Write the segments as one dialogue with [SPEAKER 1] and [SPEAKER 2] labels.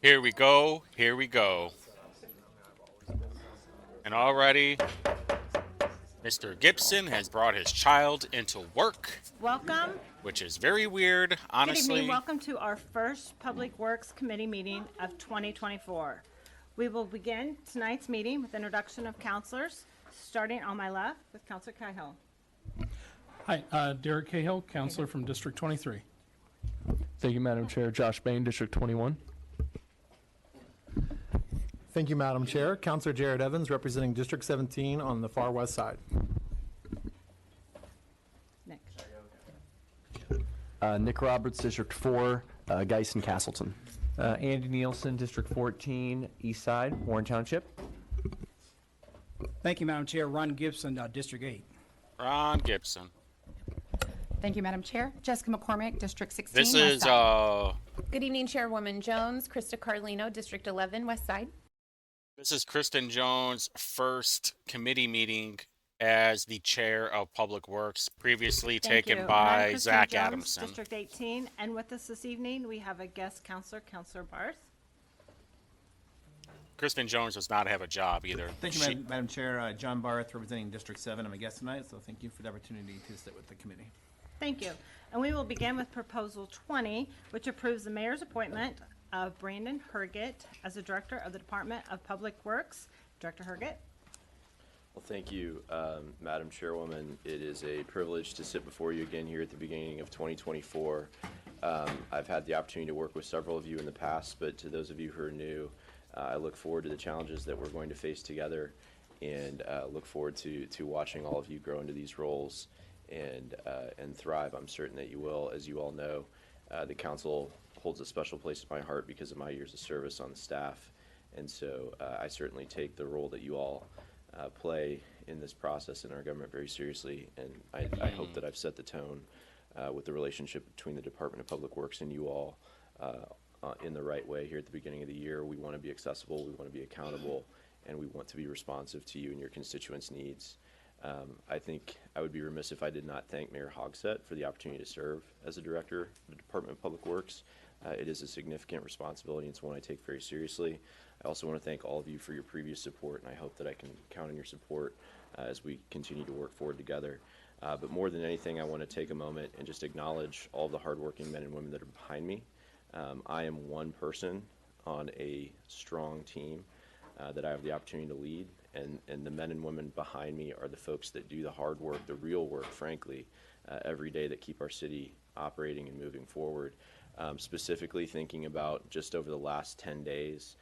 [SPEAKER 1] Here we go. Here we go. And already, Mr. Gibson has brought his child into work,
[SPEAKER 2] Welcome.
[SPEAKER 1] which is very weird,
[SPEAKER 2] Good evening.
[SPEAKER 1] honestly.
[SPEAKER 2] Welcome to our first Public Works Committee meeting of 2024. We will begin tonight's meeting with introduction of counselors, starting on my left with Counselor Cahill.
[SPEAKER 3] Hi, Derek Cahill, counselor from District 23.
[SPEAKER 4] Thank you, Madam Chair. Josh Bain, District 21.
[SPEAKER 5] Thank you, Madam Chair. Counselor Jared Evans, representing District 17 on the far west side.
[SPEAKER 2] Nick.
[SPEAKER 4] Nick Roberts, District 4, Geis and Castleton.
[SPEAKER 6] Andy Nielsen, District 14, East Side, Warren Township.
[SPEAKER 7] Thank you, Madam Chair. Ron Gibson, District 8.
[SPEAKER 1] Ron Gibson.
[SPEAKER 8] Thank you, Madam Chair. Jessica McCormick, District 16.
[SPEAKER 1] This
[SPEAKER 8] West
[SPEAKER 1] is,
[SPEAKER 8] Side. Good evening, Chairwoman Jones. Krista Carlino, District 11, West Side.
[SPEAKER 1] this is Kristen Jones' first committee meeting as the chair of Public Works, previously
[SPEAKER 2] Thank
[SPEAKER 1] taken
[SPEAKER 2] you. I'm
[SPEAKER 1] by
[SPEAKER 2] Kristen
[SPEAKER 1] Zach
[SPEAKER 2] Jones,
[SPEAKER 1] Adamson.
[SPEAKER 2] District 18, and with us this evening, we have a guest counselor, Counselor Barth.
[SPEAKER 1] Kristen Jones does not have a job either.
[SPEAKER 9] Thank you,
[SPEAKER 1] She-
[SPEAKER 9] Madam Chair. John Barth, representing District 7. I'm a guest tonight, so thank you for the opportunity to sit with the committee.
[SPEAKER 2] Thank you. And we will begin with Proposal 20, which approves the mayor's appointment of Brandon Herget as the Director of the Department of Public Works. Director Herget.
[SPEAKER 10] Well, thank you, Madam Chairwoman. It is a privilege to sit before you again here at the beginning of 2024. I've had the opportunity to work with several of you in the past, but to those of you who are new, I look forward to the challenges that we're going to face together, and look forward to watching all of you grow into these roles and thrive. I'm certain that you will. As you all know, the council holds a special place in my heart because of my years of service on the staff, and so I certainly take the role that you all play in this process in our government very seriously, and I hope that I've set the tone with the relationship between the Department of Public Works and you all in the right way here at the beginning of the year. We want to be accessible, we want to be accountable, and we want to be responsive to you and your constituents' needs. I think I would be remiss if I did not thank Mayor Hogsett for the opportunity to serve as a director of the Department of Public Works. It is a significant responsibility, and it's one I take very seriously. I also want to thank all of you for your previous support, and I hope that I can count on your support as we continue to work forward together. But more than anything, I want to take a moment and just acknowledge all of the hardworking men and women that are behind me. I am one person on a strong team that I have the opportunity to lead, and the men and women behind me are the folks that do the hard work, the real work, frankly, every day that keep our city operating and moving forward. Specifically thinking about just over the last 10 days,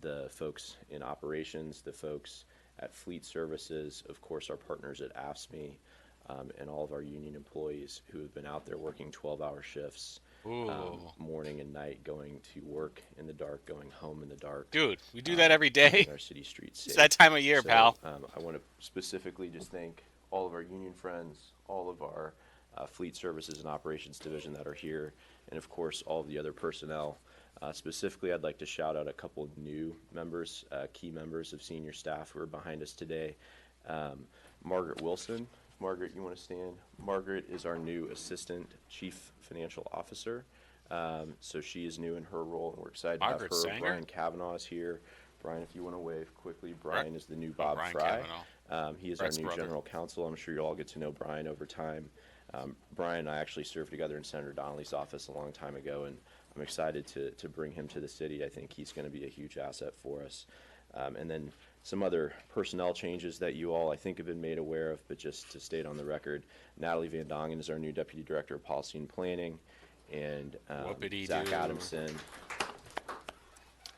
[SPEAKER 10] the folks in operations, the folks at Fleet Services, of course our partners at AFSCME, and all of our union employees who have been out there working 12-hour shifts, morning and night, going to work in the dark, going home in the dark.
[SPEAKER 1] Dude, we do that every day.
[SPEAKER 10] keeping our city streets safe.
[SPEAKER 1] It's that time of year,
[SPEAKER 10] So,
[SPEAKER 1] pal.
[SPEAKER 10] I want to specifically just thank all of our union friends, all of our Fleet Services and Operations Division that are here, and of course all of the other personnel. Specifically, I'd like to shout out a couple of new members, key members of senior staff who are behind us today. Margaret Wilson. Margaret, you want to stand? Margaret is our new Assistant Chief Financial Officer. So she is new in her role, and we're excited
[SPEAKER 1] Margaret
[SPEAKER 10] to have her.
[SPEAKER 1] Sanger?
[SPEAKER 10] Brian Kavanaugh is here. Brian, if you want to wave quickly. Brian is the new Bob
[SPEAKER 1] Brian
[SPEAKER 10] Fry.
[SPEAKER 1] Kavanaugh.
[SPEAKER 10] He is
[SPEAKER 1] Brett's
[SPEAKER 10] our new
[SPEAKER 1] brother.
[SPEAKER 10] General Counsel. I'm sure you'll all get to know Brian over time. Brian and I actually served together in Senator Donnelly's office a long time ago, and I'm excited to bring him to the city. I think he's going to be a huge asset for us. And then some other personnel changes that you all, I think, have been made aware of, but just to state on the record, Natalie Van Dongen is our new Deputy Director of Policy and Planning, and Zach Adamson.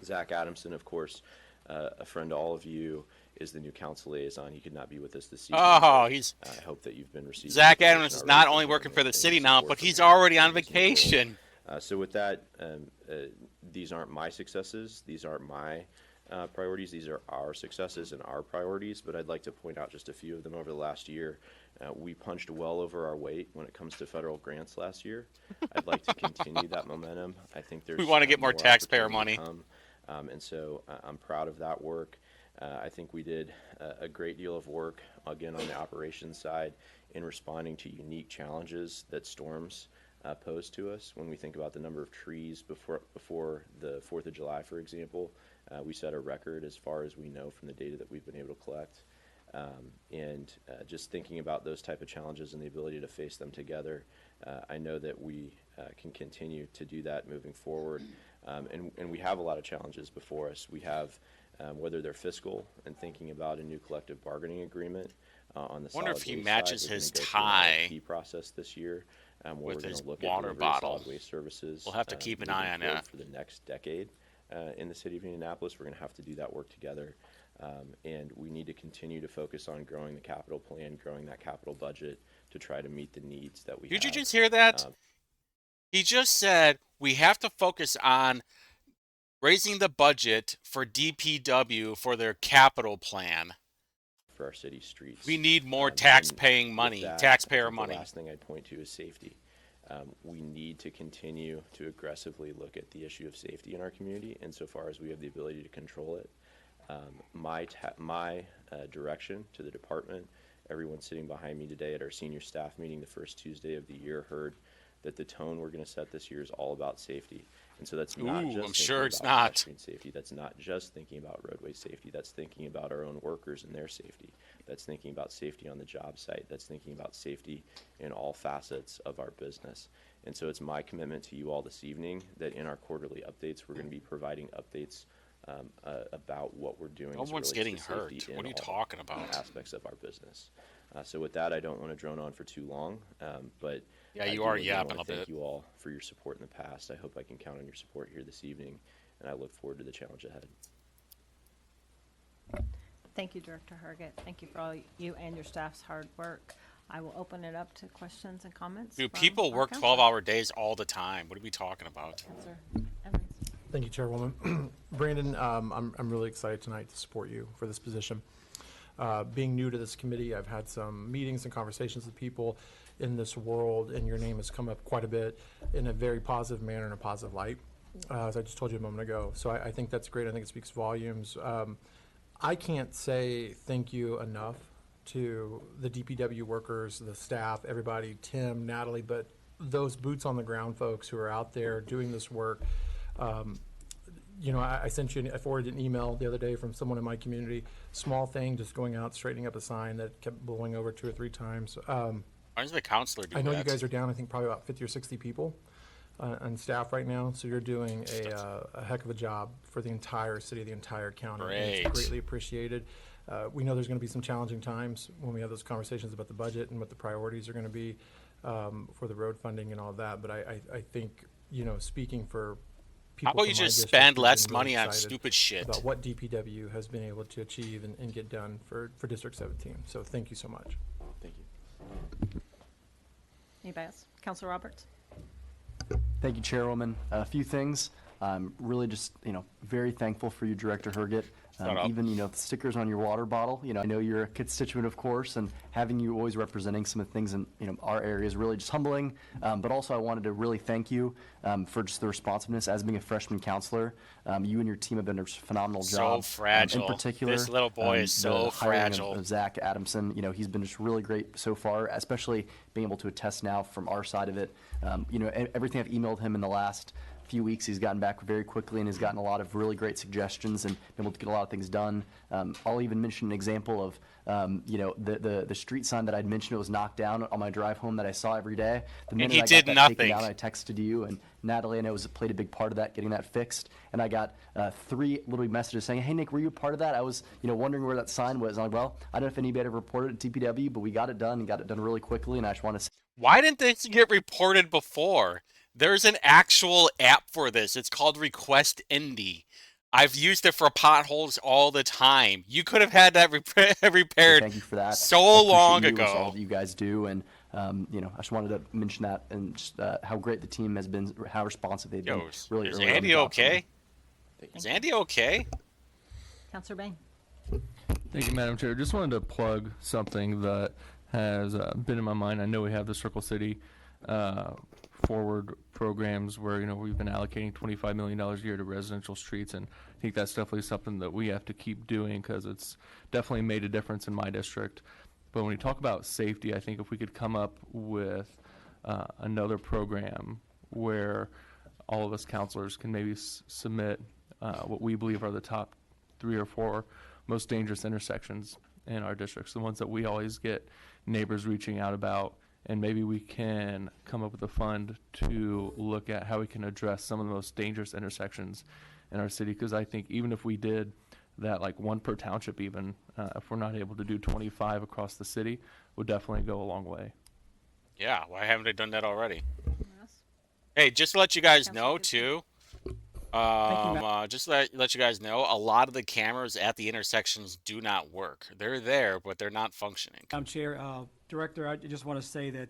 [SPEAKER 10] Zach Adamson, of course, a friend to all of you, is the new council liaison. He could not be with us this evening.
[SPEAKER 1] Oh,
[SPEAKER 10] I hope that you've been receiving.
[SPEAKER 1] Zach Adams is not only working for the city now, but he's already on vacation.
[SPEAKER 10] So with that, these aren't my successes. These aren't my priorities. These are our successes and our priorities, but I'd like to point out just a few of them over the last year. We punched well over our weight when it comes to federal grants last year. I'd like to continue that momentum. I think there's
[SPEAKER 1] We want to get more taxpayer
[SPEAKER 10] opportunity
[SPEAKER 1] money.
[SPEAKER 10] to come. And so I'm proud of that work. I think we did a great deal of work, again, on the operations side in responding to unique challenges that storms posed to us. When we think about the number of trees before the 4th of July, for example, we set a record as far as we know from the data that we've been able to collect. Just thinking about those type of challenges and the ability to face them together, I know that we can continue to do that moving forward. And we have a lot of challenges before us. We have, whether they're fiscal and thinking about a new collective bargaining agreement on the
[SPEAKER 1] Wonder
[SPEAKER 10] solid
[SPEAKER 1] if he
[SPEAKER 10] waste
[SPEAKER 1] matches
[SPEAKER 10] side. We're
[SPEAKER 1] his
[SPEAKER 10] gonna go through an
[SPEAKER 1] tie
[SPEAKER 10] RFP process this year, where
[SPEAKER 1] with
[SPEAKER 10] we're going
[SPEAKER 1] his
[SPEAKER 10] to look
[SPEAKER 1] water
[SPEAKER 10] at delivery of
[SPEAKER 1] bottle.
[SPEAKER 10] solid waste services.
[SPEAKER 1] We'll have to keep an eye
[SPEAKER 10] moving
[SPEAKER 1] on
[SPEAKER 10] forward
[SPEAKER 1] that.
[SPEAKER 10] for the next decade in the city of Indianapolis. We're going to have to do that work together. And we need to continue to focus on growing the capital plan, growing that capital budget to try to meet the needs that we have.
[SPEAKER 1] Did you just hear that? He just said we have to focus on raising the budget for DPW for their capital plan.
[SPEAKER 10] For our city streets.
[SPEAKER 1] We need more
[SPEAKER 10] And
[SPEAKER 1] tax-paying
[SPEAKER 10] with
[SPEAKER 1] money,
[SPEAKER 10] that, I
[SPEAKER 1] taxpayer
[SPEAKER 10] think
[SPEAKER 1] money.
[SPEAKER 10] The last thing I'd point to is safety. We need to continue to aggressively look at the issue of safety in our community insofar as we have the ability to control it. My direction to the department, everyone sitting behind me today at our senior staff meeting the first Tuesday of the year heard that the tone we're going to set this year is all about safety. And so that's not
[SPEAKER 1] Ooh,
[SPEAKER 10] just
[SPEAKER 1] I'm sure it's
[SPEAKER 10] thinking about
[SPEAKER 1] not.
[SPEAKER 10] pedestrian safety. That's not just thinking about roadway safety. That's thinking about our own workers and their safety. That's thinking about safety on the job site. That's thinking about safety in all facets of our business. And so it's my commitment to you all this evening that in our quarterly updates, we're going to be providing updates about what we're doing.
[SPEAKER 1] No
[SPEAKER 10] as it
[SPEAKER 1] one's
[SPEAKER 10] relates
[SPEAKER 1] getting
[SPEAKER 10] to
[SPEAKER 1] hurt.
[SPEAKER 10] safety
[SPEAKER 1] What
[SPEAKER 10] in
[SPEAKER 1] are you
[SPEAKER 10] all
[SPEAKER 1] talking about?
[SPEAKER 10] aspects of our business. So with that, I don't want to drone on for too long, but
[SPEAKER 1] Yeah,
[SPEAKER 10] I
[SPEAKER 1] you
[SPEAKER 10] do
[SPEAKER 1] are
[SPEAKER 10] again
[SPEAKER 1] yapping
[SPEAKER 10] wanna
[SPEAKER 1] a bit.
[SPEAKER 10] Thank you all for your support in the past. I hope I can count on your support here this evening, and I look forward to the challenge ahead.
[SPEAKER 2] Thank you, Director Herget. Thank you for all you and your staff's hard work. I will open it up to questions and comments.
[SPEAKER 1] Dude,
[SPEAKER 2] from
[SPEAKER 1] people
[SPEAKER 2] our
[SPEAKER 1] work
[SPEAKER 2] council.
[SPEAKER 1] 12-hour days all the time. What are we talking about?
[SPEAKER 2] Counselor Evans.
[SPEAKER 5] Thank you, Chairwoman. Brandon, I'm really excited tonight to support you for this position. Being new to this committee, I've had some meetings and conversations with people in this world, and your name has come up quite a bit in a very positive manner and a positive light, as I just told you a moment ago. So I think that's great. I think it speaks volumes. I can't say thank you enough to the DPW workers, the staff, everybody, Tim, Natalie, but those boots on the ground folks who are out there doing this work. You know, I forwarded an email the other day from someone in my community, small thing, just going out, straightening up a sign that kept blowing over 2 or 3 times.
[SPEAKER 1] Why does the counselor do
[SPEAKER 5] I know
[SPEAKER 1] that?
[SPEAKER 5] you guys are down, I think probably about 50 or 60 people on staff right now, so you're doing a heck of a job for the entire city, the entire county. And
[SPEAKER 1] Great.
[SPEAKER 5] it's greatly appreciated. We know there's going to be some challenging times when we have those conversations about the budget and what the priorities are going to be for the road funding and all of that, but I think, you know, speaking for
[SPEAKER 1] How
[SPEAKER 5] people
[SPEAKER 1] about you
[SPEAKER 5] from my
[SPEAKER 1] just
[SPEAKER 5] district,
[SPEAKER 1] spend
[SPEAKER 5] we've
[SPEAKER 1] less
[SPEAKER 5] been really
[SPEAKER 1] money on
[SPEAKER 5] excited
[SPEAKER 1] stupid shit?
[SPEAKER 5] about what DPW has been able to achieve and get done for District 17. So thank you so much.
[SPEAKER 10] Thank you.
[SPEAKER 2] Anybody else? Counselor Roberts?
[SPEAKER 11] Thank you, Chairwoman. A few things. I'm really just, very thankful for you, Director Herget.
[SPEAKER 1] Shut up.
[SPEAKER 11] Even, the stickers on your water bottle, I know you're a constituent, of course, and having you always representing some of the things in, our area is really just humbling. But also I wanted to really thank you for just the responsiveness as being a freshman counselor. You and your team have done a phenomenal job.
[SPEAKER 1] So fragile.
[SPEAKER 11] In particular,
[SPEAKER 1] This little boy is so
[SPEAKER 11] the hiring
[SPEAKER 1] fragile.
[SPEAKER 11] of Zach Adamson, he's been just really great so far, especially being able to attest now from our side of it. Everything I've emailed him in the last few weeks, he's gotten back very quickly and has gotten a lot of really great suggestions and been able to get a lot of things done. I'll even mention an example of, the street sign that I'd mentioned, it was knocked down on my drive home that I saw every day. The minute
[SPEAKER 1] he
[SPEAKER 11] I
[SPEAKER 1] did
[SPEAKER 11] got that taken
[SPEAKER 1] nothing.
[SPEAKER 11] down, I texted you, and Natalie, I know, played a big part of that, getting that fixed. And I got 3 little messages saying, hey, Nick, were you a part of that? I was, wondering where that sign was. And I'm like, well, I don't know if anybody ever reported it to TPW, but we got it done and got it done really quickly. And I just want to say,
[SPEAKER 1] Why didn't this get reported before? There's an actual app for this. It's called Request Indy. I've used it for potholes all the time. You could have had that repaired
[SPEAKER 11] thank you for that.
[SPEAKER 1] so
[SPEAKER 11] I appreciate
[SPEAKER 1] long
[SPEAKER 11] you and
[SPEAKER 1] ago.
[SPEAKER 11] all that you guys do, and I just wanted to mention that and just how great the team has been, how responsive they've been.
[SPEAKER 1] Yo,
[SPEAKER 11] Really
[SPEAKER 1] is
[SPEAKER 11] early on the
[SPEAKER 1] Andy
[SPEAKER 11] job for me.
[SPEAKER 1] okay? Is Andy okay?
[SPEAKER 2] Counselor Bain?
[SPEAKER 4] Thank you, Madam Chair. Just wanted to plug something that has been in my mind. I know we have the Circle City forward programs where, we've been allocating $25 million a year to residential streets, and I think that's definitely something that we have to keep doing because it's definitely made a difference in my district. But when we talk about safety, I think if we could come up with another program where all of us counselors can maybe submit what we believe are the top 3 or 4 most dangerous intersections in our districts, the ones that we always get neighbors reaching out about, and maybe we can come up with a fund to look at how we can address some of the most dangerous intersections in our city. Because I think even if we did that, like 1 per township even, if we're not able to do 25 across the city, would definitely go a long way.
[SPEAKER 1] Yeah, why haven't they done that already?
[SPEAKER 2] Yes.
[SPEAKER 1] Hey, just to let you guys
[SPEAKER 2] Councilor
[SPEAKER 1] know
[SPEAKER 2] Gibson.
[SPEAKER 1] too.
[SPEAKER 7] you,
[SPEAKER 1] Just let you guys know, a lot of the cameras at the intersections do not work. They're there, but they're not functioning.
[SPEAKER 7] Madam Chair, Director, I just want to say that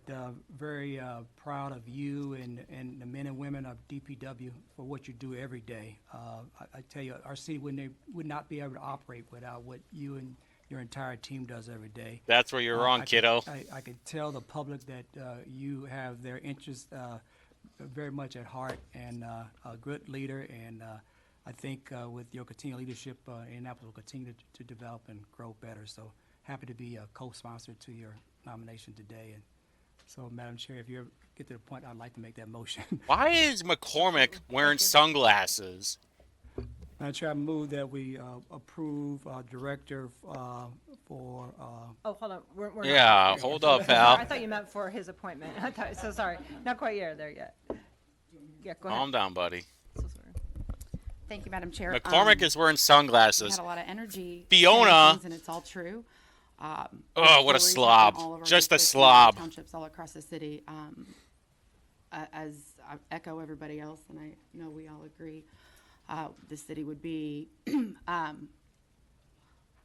[SPEAKER 7] very proud of you and the men and women of DPW for what you do every day. I tell you, our city would not be able to operate without what you and your entire team does every day.
[SPEAKER 1] That's where you're wrong, kiddo.
[SPEAKER 7] I can tell the public that you have their interest very much at heart, and a good leader, and I think with your continued leadership, Indianapolis will continue to develop and grow better. So happy to be a co-sponsor to your nomination today. And so, Madam Chair, if you ever get to the point, I'd like to make that motion.
[SPEAKER 1] Why is McCormick wearing sunglasses?
[SPEAKER 7] Madam Chair, I move that we approve Director for
[SPEAKER 2] Oh, hold on. We're not
[SPEAKER 1] Yeah,
[SPEAKER 2] there
[SPEAKER 1] hold
[SPEAKER 2] yet.
[SPEAKER 1] up, pal.
[SPEAKER 2] I thought you meant for his appointment. I thought, so sorry. Not quite there yet. Yeah, go ahead.
[SPEAKER 1] Calm down, buddy.
[SPEAKER 2] So sorry.
[SPEAKER 12] Thank you, Madam Chair.
[SPEAKER 1] McCormick is wearing
[SPEAKER 12] We
[SPEAKER 1] sunglasses.
[SPEAKER 12] had a lot of energy.
[SPEAKER 1] Fiona.
[SPEAKER 12] saying things, and it's all true.
[SPEAKER 1] Oh, what a
[SPEAKER 12] stories
[SPEAKER 1] slob.
[SPEAKER 12] from all of our
[SPEAKER 1] Just a
[SPEAKER 12] districts and all
[SPEAKER 1] slob.
[SPEAKER 12] the townships all across the city. As I echo everybody else, and I know we all agree, the city would be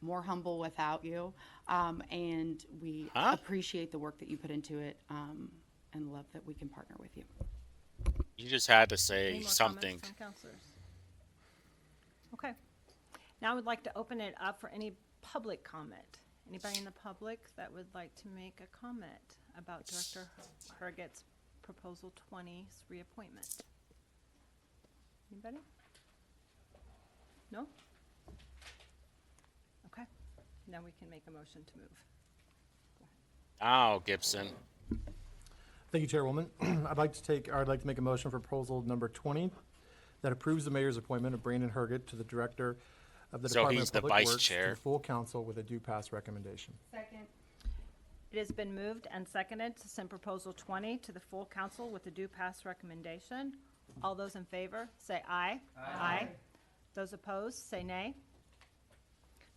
[SPEAKER 12] more humble without you. And we appreciate the work that you put into it, and love that we can partner with you.
[SPEAKER 1] You just had to
[SPEAKER 2] Any
[SPEAKER 1] say
[SPEAKER 2] more
[SPEAKER 1] something.
[SPEAKER 2] comments from counselors? Okay. Now I would like to open it up for any public comment. Anybody in the public that would like to make a comment about Director Herget's Proposal 20's reappointment? Anybody? No? Okay. Now we can make a motion to move.
[SPEAKER 1] Oh, Gibson.
[SPEAKER 5] Thank you, Chairwoman. I'd like to make a motion for proposal number 20 that approves the mayor's appointment of Brandon Herget to the Director of the
[SPEAKER 1] So
[SPEAKER 5] Department
[SPEAKER 1] he's
[SPEAKER 5] of
[SPEAKER 1] the
[SPEAKER 5] Public
[SPEAKER 1] vice
[SPEAKER 5] Works
[SPEAKER 1] chair.
[SPEAKER 5] to full council with a due pass recommendation.
[SPEAKER 12] Second.
[SPEAKER 2] It has been moved and seconded to send Proposal 20 to the full council with a due pass recommendation. All those in favor, say aye. Aye. Those opposed, say nay.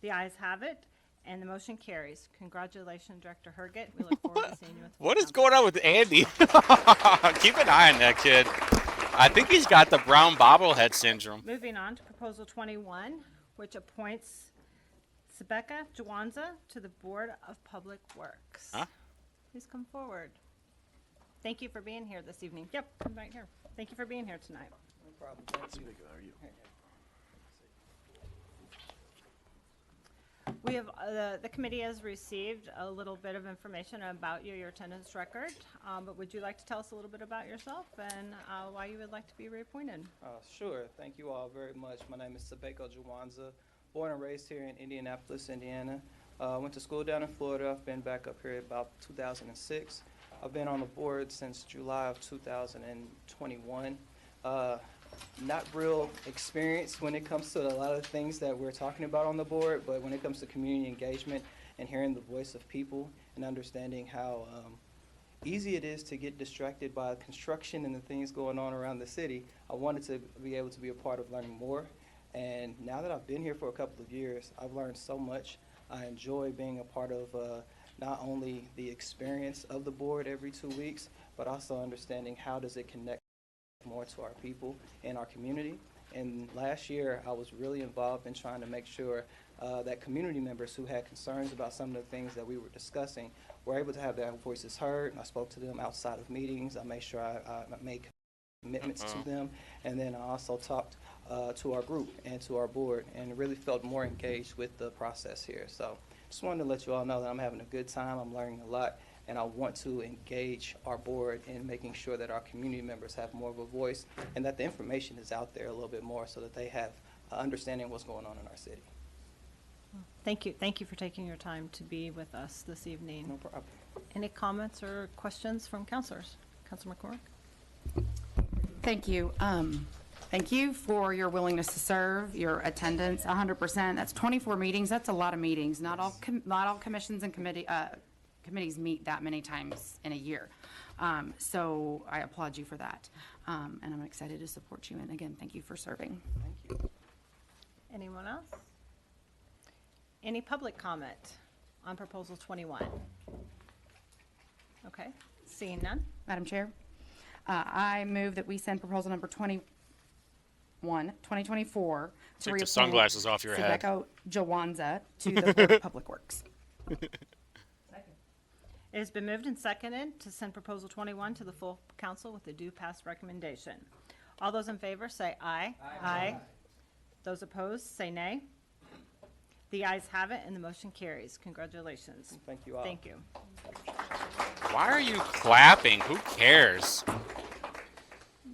[SPEAKER 2] The ayes have it, and the motion carries. Congratulations, Director Herget. We look forward to seeing you with the full
[SPEAKER 1] What is
[SPEAKER 2] council.
[SPEAKER 1] going on with Andy? Keep an eye on that kid. I think he's got the brown bobblehead syndrome.
[SPEAKER 2] Moving on to Proposal 21, which appoints Sebeka Jwanza to the Board of Public Works.
[SPEAKER 1] Huh?
[SPEAKER 2] Please come forward. Thank you for being here this evening. Yep, I'm right here. Thank you for being here tonight.
[SPEAKER 7] No problem. Thank you.
[SPEAKER 2] We have, the committee has received a little bit of information about you, your attendance record, but would you like to tell us a little bit about yourself and why you would like to be reappointed?
[SPEAKER 13] Sure. Thank you all very much. My name is Sebeka Jwanza, born and raised here in Indianapolis, Indiana. Went to school down in Florida. I've been back up here about 2006. I've been on the board since July of 2021. Not real experience when it comes to a lot of things that we're talking about on the board, but when it comes to community engagement and hearing the voice of people and understanding how easy it is to get distracted by construction and the things going on around the city, I wanted to be able to be a part of learning more. And now that I've been here for a couple of years, I've learned so much. I enjoy being a part of not only the experience of the board every 2 weeks, but also understanding how does it connect more to our people and our community. And last year, I was really involved in trying to make sure that community members who had concerns about some of the things that we were discussing were able to have their voices heard. I spoke to them outside of meetings. I made sure I made commitments to them. And then I also talked to our group and to our board and really felt more engaged with the process here. So just wanted to let you all know that I'm having a good time. I'm learning a lot. And I want to engage our board in making sure that our community members have more of a voice and that the information is out there a little bit more so that they have understanding of what's going on in our city.
[SPEAKER 2] Thank you. Thank you for taking your time to be with us this evening.
[SPEAKER 13] No problem.
[SPEAKER 2] Any comments or questions from counselors? Councilor McCormick?
[SPEAKER 12] Thank you. Thank you for your willingness to serve, your attendance, 100%. That's 24 meetings. That's a lot of meetings. Not all commissions and committees meet that many times in a year. So I applaud you for that. And I'm excited to support you. And again, thank you for serving.
[SPEAKER 13] Thank you.
[SPEAKER 2] Anyone else? Any public comment on Proposal 21? Okay, seeing none.
[SPEAKER 12] Madam Chair, I move that we send proposal number 2024 to
[SPEAKER 1] Take the
[SPEAKER 12] reappoint
[SPEAKER 1] sunglasses off your head.
[SPEAKER 12] Rebecca Jawanza to the Board of Public Works.
[SPEAKER 2] It has been moved and seconded to send Proposal 21 to the full council with a due pass recommendation. All those in favor say aye. Aye. Those opposed say nay. The ayes have it, and the motion carries. Congratulations.
[SPEAKER 13] Thank you all.
[SPEAKER 2] Thank you.
[SPEAKER 1] Why are you clapping? Who cares?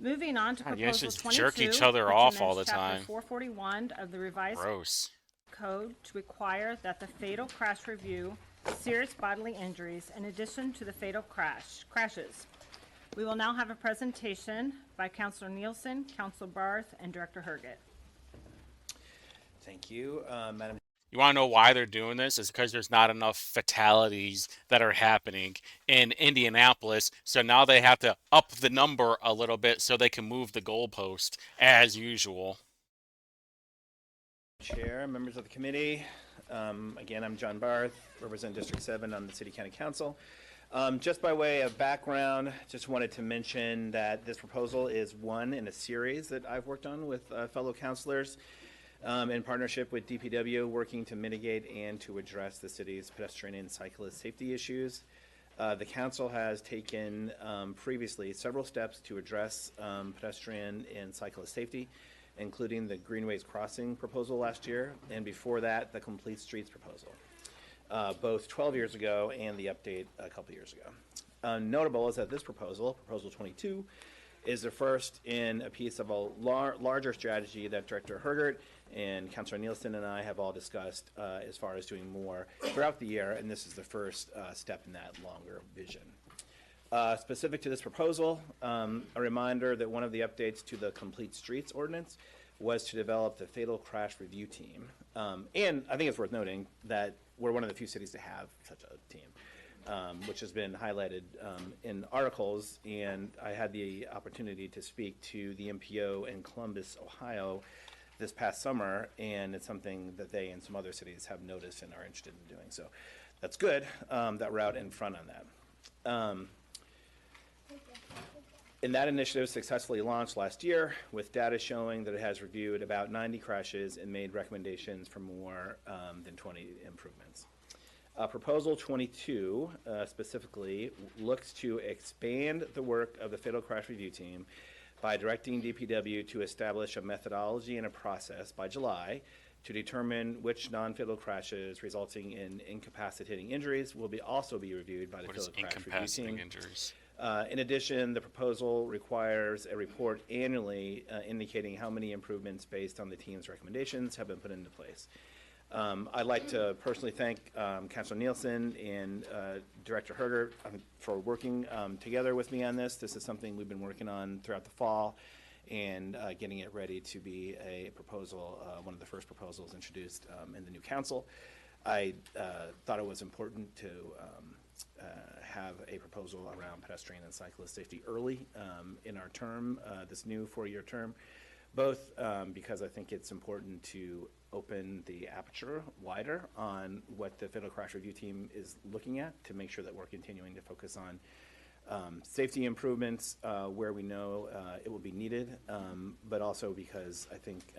[SPEAKER 2] Moving on to
[SPEAKER 1] God, you guys
[SPEAKER 2] Proposal
[SPEAKER 1] just
[SPEAKER 2] 22.
[SPEAKER 1] jerk each other
[SPEAKER 2] which
[SPEAKER 1] off all
[SPEAKER 2] amends
[SPEAKER 1] the time.
[SPEAKER 2] Chapter 441 of the revised
[SPEAKER 1] Gross.
[SPEAKER 2] code to require that the fatal crash review serious bodily injuries in addition to the fatal crashes. We will now have a presentation by Councilor Nielsen, Councilor Barth, and Director Herget.
[SPEAKER 9] Thank you, Madam.
[SPEAKER 1] You want to know why they're doing this? It's because there's not enough fatalities that are happening in Indianapolis. So now they have to up the number a little bit so they can move the goalpost as usual.
[SPEAKER 9] Chair, members of the committee. Again, I'm John Barth, represent District 7 on the City County Council. Just by way of background, just wanted to mention that this proposal is one in a series that I've worked on with fellow councilors in partnership with DPW, working to mitigate and to address the city's pedestrian and cyclist safety issues. The council has taken previously several steps to address pedestrian and cyclist safety, including the Greenways Crossing proposal last year, and before that, the Complete Streets proposal, both 12 years ago and the update a couple years ago. Notable is that this proposal, Proposal 22, is the first in a piece of a larger strategy that Director Herget and Councilor Nielsen and I have all discussed as far as doing more throughout the year, and this is the first step in that longer vision. Specific to this proposal, a reminder that one of the updates to the Complete Streets ordinance was to develop the Fatal Crash Review Team. And I think it's worth noting that we're one of the few cities to have such a team, which has been highlighted in articles. And I had the opportunity to speak to the MPO in Columbus, Ohio this past summer, and it's something that they and some other cities have noticed and are interested in doing. So that's good that we're out in front on that. And that initiative successfully launched last year with data showing that it has reviewed about 90 crashes and made recommendations for more than 20 improvements. Proposal 22 specifically looks to expand the work of the Fatal Crash Review Team by directing DPW to establish a methodology and a process by July to determine which non-fatal crashes resulting in incapacitating injuries will also be reviewed by the Fatal Crash Review Team.
[SPEAKER 1] Injuries?
[SPEAKER 9] In addition, the proposal requires a report annually indicating how many improvements based on the team's recommendations have been put into place. I'd like to personally thank Councilor Nielsen and Director Herget for working together with me on this. This is something we've been working on throughout the fall and getting it ready to be a proposal, one of the first proposals introduced in the new council. I thought it was important to have a proposal around pedestrian and cyclist safety early in our term, this new 4-year term, both because I think it's important to open the aperture wider on what the Fatal Crash Review Team is looking at to make sure that we're continuing to focus on safety improvements where we know it will be needed, but also because I think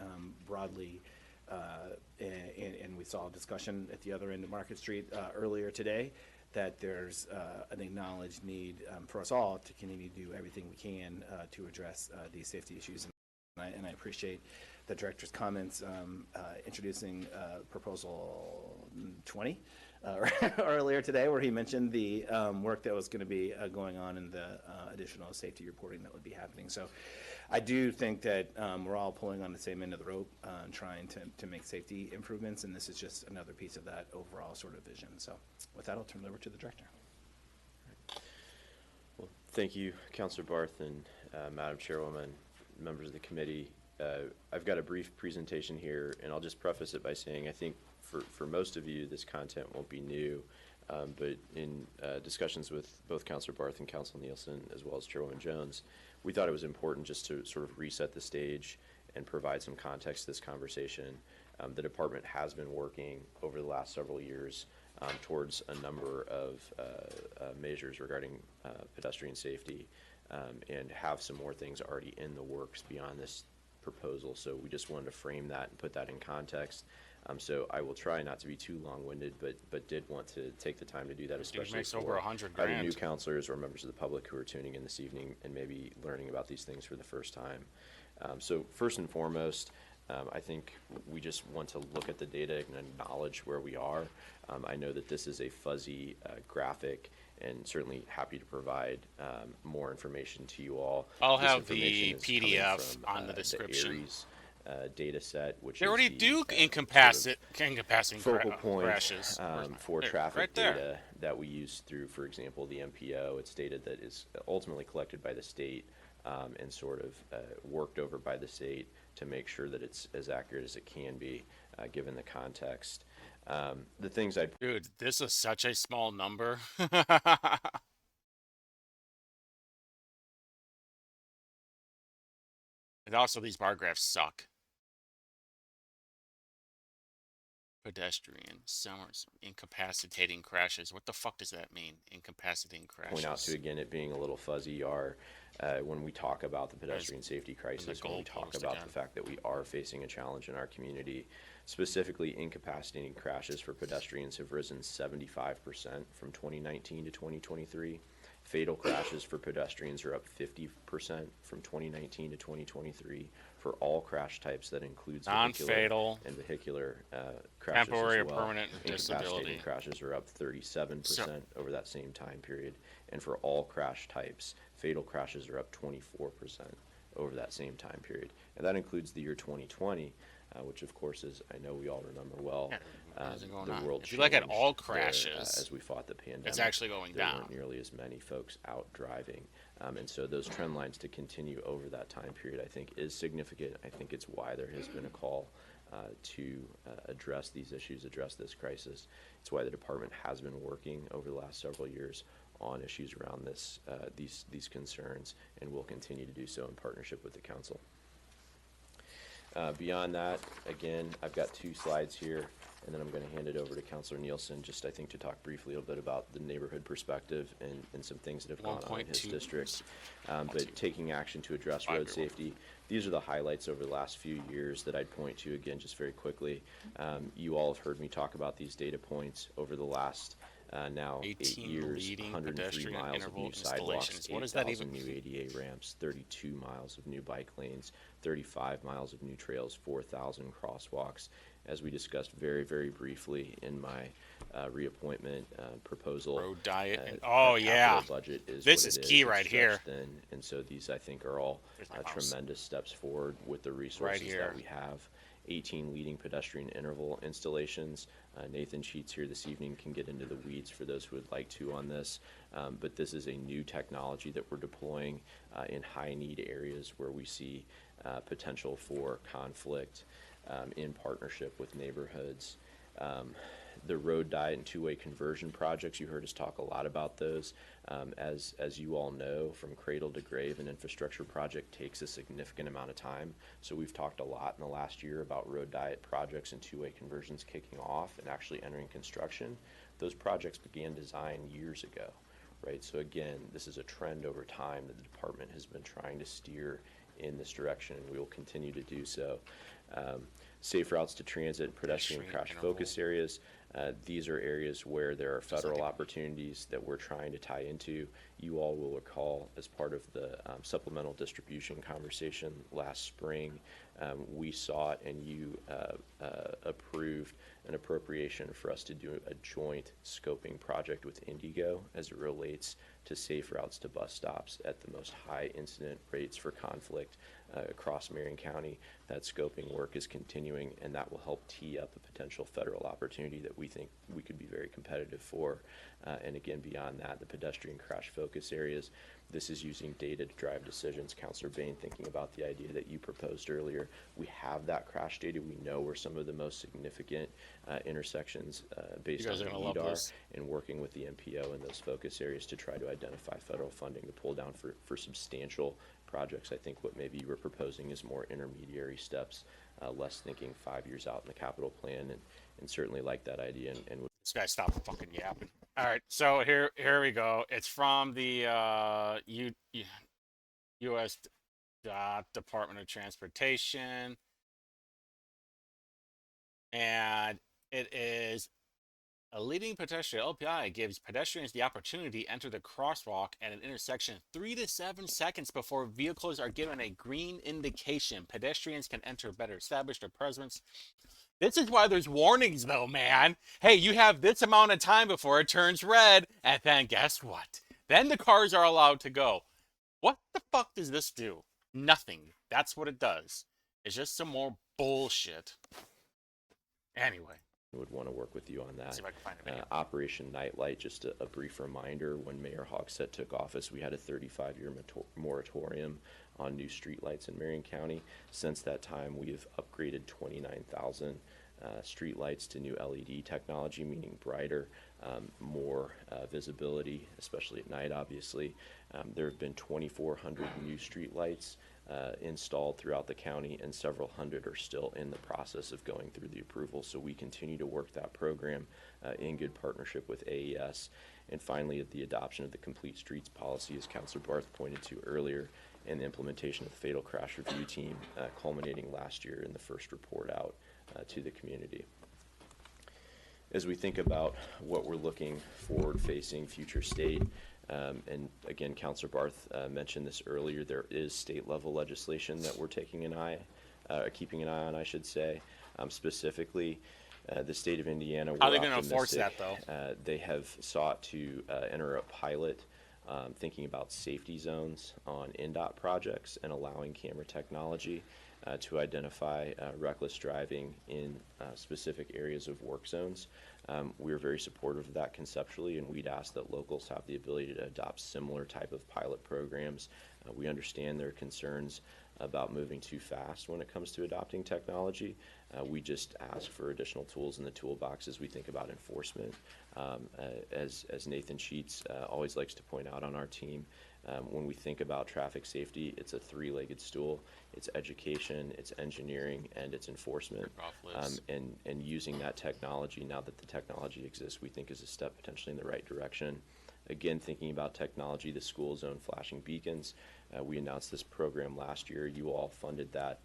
[SPEAKER 9] broadly, and we saw a discussion at the other end of Market Street earlier today, that there's an acknowledged need for us all to continue to do everything we can to address these safety issues. And I appreciate the director's comments introducing Proposal 20 earlier today, where he mentioned the work that was going to be going on in the additional safety reporting that would be happening. So I do think that we're all pulling on the same end of the rope, trying to make safety improvements, and this is just another piece of that overall sort of vision. So with that, I'll turn it over to the director.
[SPEAKER 10] Well, Thank you, Councilor Barth and Madam Chairwoman, members of the committee. I've got a brief presentation here, and I'll just preface it by saying I think for most of you, this content won't be new, but in discussions with both Councilor Barth and Councilor Nielsen, as well as Chairwoman Jones, we thought it was important just to sort of reset the stage and provide some context to this conversation. The department has been working over the last several years towards a number of measures regarding pedestrian safety, and have some more things already in the works beyond this proposal. So we just wanted to frame that and put that in context. So I will try not to be too long-winded, but did want to take the time to do that, especially
[SPEAKER 1] makes
[SPEAKER 10] for
[SPEAKER 1] over 100
[SPEAKER 10] either
[SPEAKER 1] grand.
[SPEAKER 10] new counselors or members of the public who are tuning in this evening and maybe learning about these things for the first time. So first and foremost, I think we just want to look at the data and acknowledge where we are. I know that this is a fuzzy graphic, and certainly happy to provide more information to you all.
[SPEAKER 1] I'll
[SPEAKER 10] This
[SPEAKER 1] have the
[SPEAKER 10] information is coming
[SPEAKER 1] PDF
[SPEAKER 10] from,
[SPEAKER 1] on the description.
[SPEAKER 10] ARIES, data set, which
[SPEAKER 1] They
[SPEAKER 10] is
[SPEAKER 1] already
[SPEAKER 10] the,
[SPEAKER 1] do
[SPEAKER 10] sort of
[SPEAKER 1] encompassing
[SPEAKER 10] focal point
[SPEAKER 1] crashes.
[SPEAKER 10] for
[SPEAKER 1] There,
[SPEAKER 10] traffic
[SPEAKER 1] right there.
[SPEAKER 10] data that we use through, for example, the MPO. It's data that is ultimately collected by the state and sort of worked over by the state to make sure that it's as accurate as it can be, given the context. The things I'd
[SPEAKER 1] Dude, this is such a small number. And also, these bar graphs suck. Pedestrian, summers, incapacitating crashes. What the fuck does that mean? Incapacitating crashes.
[SPEAKER 10] point out to, again, it being a little fuzzy, are when we talk about the pedestrian safety crisis, when we talk
[SPEAKER 1] goalpost
[SPEAKER 10] about
[SPEAKER 1] again.
[SPEAKER 10] the fact that we are facing a challenge in our community, specifically incapacitating crashes for pedestrians have risen 75% from 2019 to 2023. Fatal crashes for pedestrians are up 50% from 2019 to 2023 for all crash types. That includes
[SPEAKER 1] Non-fatal,
[SPEAKER 10] and vehicular crashes
[SPEAKER 1] temporary
[SPEAKER 10] as
[SPEAKER 1] or
[SPEAKER 10] well.
[SPEAKER 1] permanent
[SPEAKER 10] Incapacitating
[SPEAKER 1] disability.
[SPEAKER 10] crashes are up 37% over that same time period. And for all crash types, fatal crashes are up 24% over that same time period. And that includes the year 2020, which of course is, I know we all remember well,
[SPEAKER 1] going
[SPEAKER 10] the
[SPEAKER 1] on.
[SPEAKER 10] world
[SPEAKER 1] If you look at
[SPEAKER 10] changed
[SPEAKER 1] all
[SPEAKER 10] there,
[SPEAKER 1] crashes,
[SPEAKER 10] as we fought the pandemic.
[SPEAKER 1] it's actually going
[SPEAKER 10] there
[SPEAKER 1] down.
[SPEAKER 10] weren't nearly as many folks out driving. And so those trend lines to continue over that time period, I think, is significant. I think it's why there has been a call to address these issues, address this crisis. It's why the department has been working over the last several years on issues around this, these concerns, and will continue to do so in partnership with the council. Beyond that, again, I've got 2 slides here, and then I'm going to hand it over to Councilor Nielsen, just I think to talk briefly a little bit about the neighborhood perspective and some things that have gone on in his
[SPEAKER 1] 1.2
[SPEAKER 10] district. But taking action to address road safety, these are the highlights over the last few years that I'd point to, again, just very quickly. You all have heard me talk about these data points over the last now 8 years,
[SPEAKER 1] leading
[SPEAKER 10] 103
[SPEAKER 1] pedestrian
[SPEAKER 10] miles of
[SPEAKER 1] interval
[SPEAKER 10] new sidewalks,
[SPEAKER 1] installations. What does that
[SPEAKER 10] 8,000
[SPEAKER 1] even
[SPEAKER 10] new ADA ramps, 32 miles of new bike lanes, 35 miles of new trails, 4,000 crosswalks. As we discussed very, very briefly in my reappointment proposal.
[SPEAKER 1] Road diet.
[SPEAKER 10] Our
[SPEAKER 1] Oh, yeah.
[SPEAKER 10] capital budget is
[SPEAKER 1] This
[SPEAKER 10] what
[SPEAKER 1] is
[SPEAKER 10] it
[SPEAKER 1] key
[SPEAKER 10] It's
[SPEAKER 1] right here.
[SPEAKER 10] stretched thin, and so these, I think, are all tremendous steps forward with the resources
[SPEAKER 1] here.
[SPEAKER 10] that we have. 18 leading pedestrian interval installations. Nathan Sheets here this evening can get into the weeds for those who would like to on this, but this is a new technology that we're deploying in high need areas where we see potential for conflict in partnership with neighborhoods. The road diet and two-way conversion projects, you heard us talk a lot about those. As you all know, from cradle to grave, an infrastructure project takes a significant amount of time. So we've talked a lot in the last year about road diet projects and two-way conversions kicking off and actually entering construction. Those projects began design years ago, right? So again, this is a trend over time that the department has been trying to steer in this direction, and we will continue to do so. Safe routes to transit, pedestrian crash focus areas. These are areas where there are federal opportunities that we're trying to tie into. You all will recall, as part of the supplemental distribution conversation last spring, we sought and you approved an appropriation for us to do a joint scoping project with Indigo as it relates to safe routes to bus stops at the most high incident rates for conflict across Marion County. That scoping work is continuing, and that will help tee up a potential federal opportunity that we think we could be very competitive for. And again, beyond that, the pedestrian crash focus areas, this is using data to drive decisions. Councilor Bain, thinking about the idea that you proposed earlier, we have that crash data. We know where some of the most significant intersections based on
[SPEAKER 1] guys are
[SPEAKER 10] the
[SPEAKER 1] gonna love
[SPEAKER 10] need are,
[SPEAKER 1] this.
[SPEAKER 10] and working with the MPO in those focus areas to try to identify federal funding to pull down for substantial projects. I think what maybe you were proposing is more intermediary steps, less thinking 5 years out in the capital plan, and certainly like that idea. And
[SPEAKER 1] This guy stopped fucking yapping. All right, so here we go. It's from the U.S. Department of Transportation, and it is a leading pedestrian LPI gives pedestrians the opportunity to enter the crosswalk at an intersection 3 to 7 seconds before vehicles are given a green indication. Pedestrians can enter better establish their presence. This is why there's warnings, though, man. Hey, you have this amount of time before it turns red, and then guess what? Then the cars are allowed to go. What the fuck does this do? Nothing. That's what it does. It's just some more bullshit. Anyway.
[SPEAKER 10] would want to work with you on that.
[SPEAKER 1] See if I can find a video.
[SPEAKER 10] Operation Nightlight, just a brief reminder, when Mayor Hogsett took office, we had a 35-year moratorium on new streetlights in Marion County. Since that time, we have upgraded 29,000 streetlights to new LED technology, meaning brighter, more visibility, especially at night, obviously. There have been 2,400 new streetlights installed throughout the county, and several hundred are still in the process of going through the approval. So we continue to work that program in good partnership with AES. And finally, the adoption of the Complete Streets policy, as Councilor Barth pointed to earlier, and the implementation of the Fatal Crash Review Team, culminating last year in the first report out to the community. As we think about what we're looking forward-facing future state, and again, Councilor Barth mentioned this earlier, there is state-level legislation that we're keeping an eye on, I should say. Specifically, the state of Indiana.
[SPEAKER 1] How are they going to enforce that, though?
[SPEAKER 10] They have sought to enter a pilot thinking about safety zones on NDOT projects and allowing camera technology to identify reckless driving in specific areas of work zones. We're very supportive of that conceptually, and we'd ask that locals have the ability to adopt similar type of pilot programs. We understand their concerns about moving too fast when it comes to adopting technology. We just ask for additional tools in the toolbox as we think about enforcement. As Nathan Sheets always likes to point out on our team, when we think about traffic safety, it's a three-legged stool. It's education, it's engineering, and it's enforcement. And using that technology, now that the technology exists, we think is a step potentially in the right direction. Again, thinking about technology, the school zone flashing beacons. We announced this program last year. You all funded that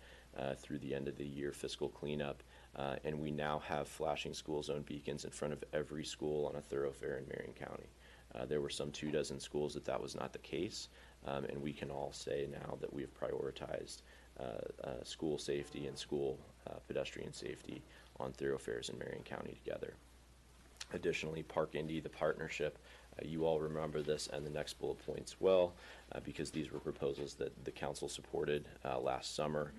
[SPEAKER 10] through the end of the year fiscal cleanup. And we now have flashing school zone beacons in front of every school on a thoroughfare in Marion County. There were some 24 schools that was not the case, and we can all say now that we have prioritized school safety and school pedestrian safety on thoroughfares in Marion County together. Additionally, Park Indy, the partnership, you all remember this and the next bullet points well, because these were proposals that the council supported last summer,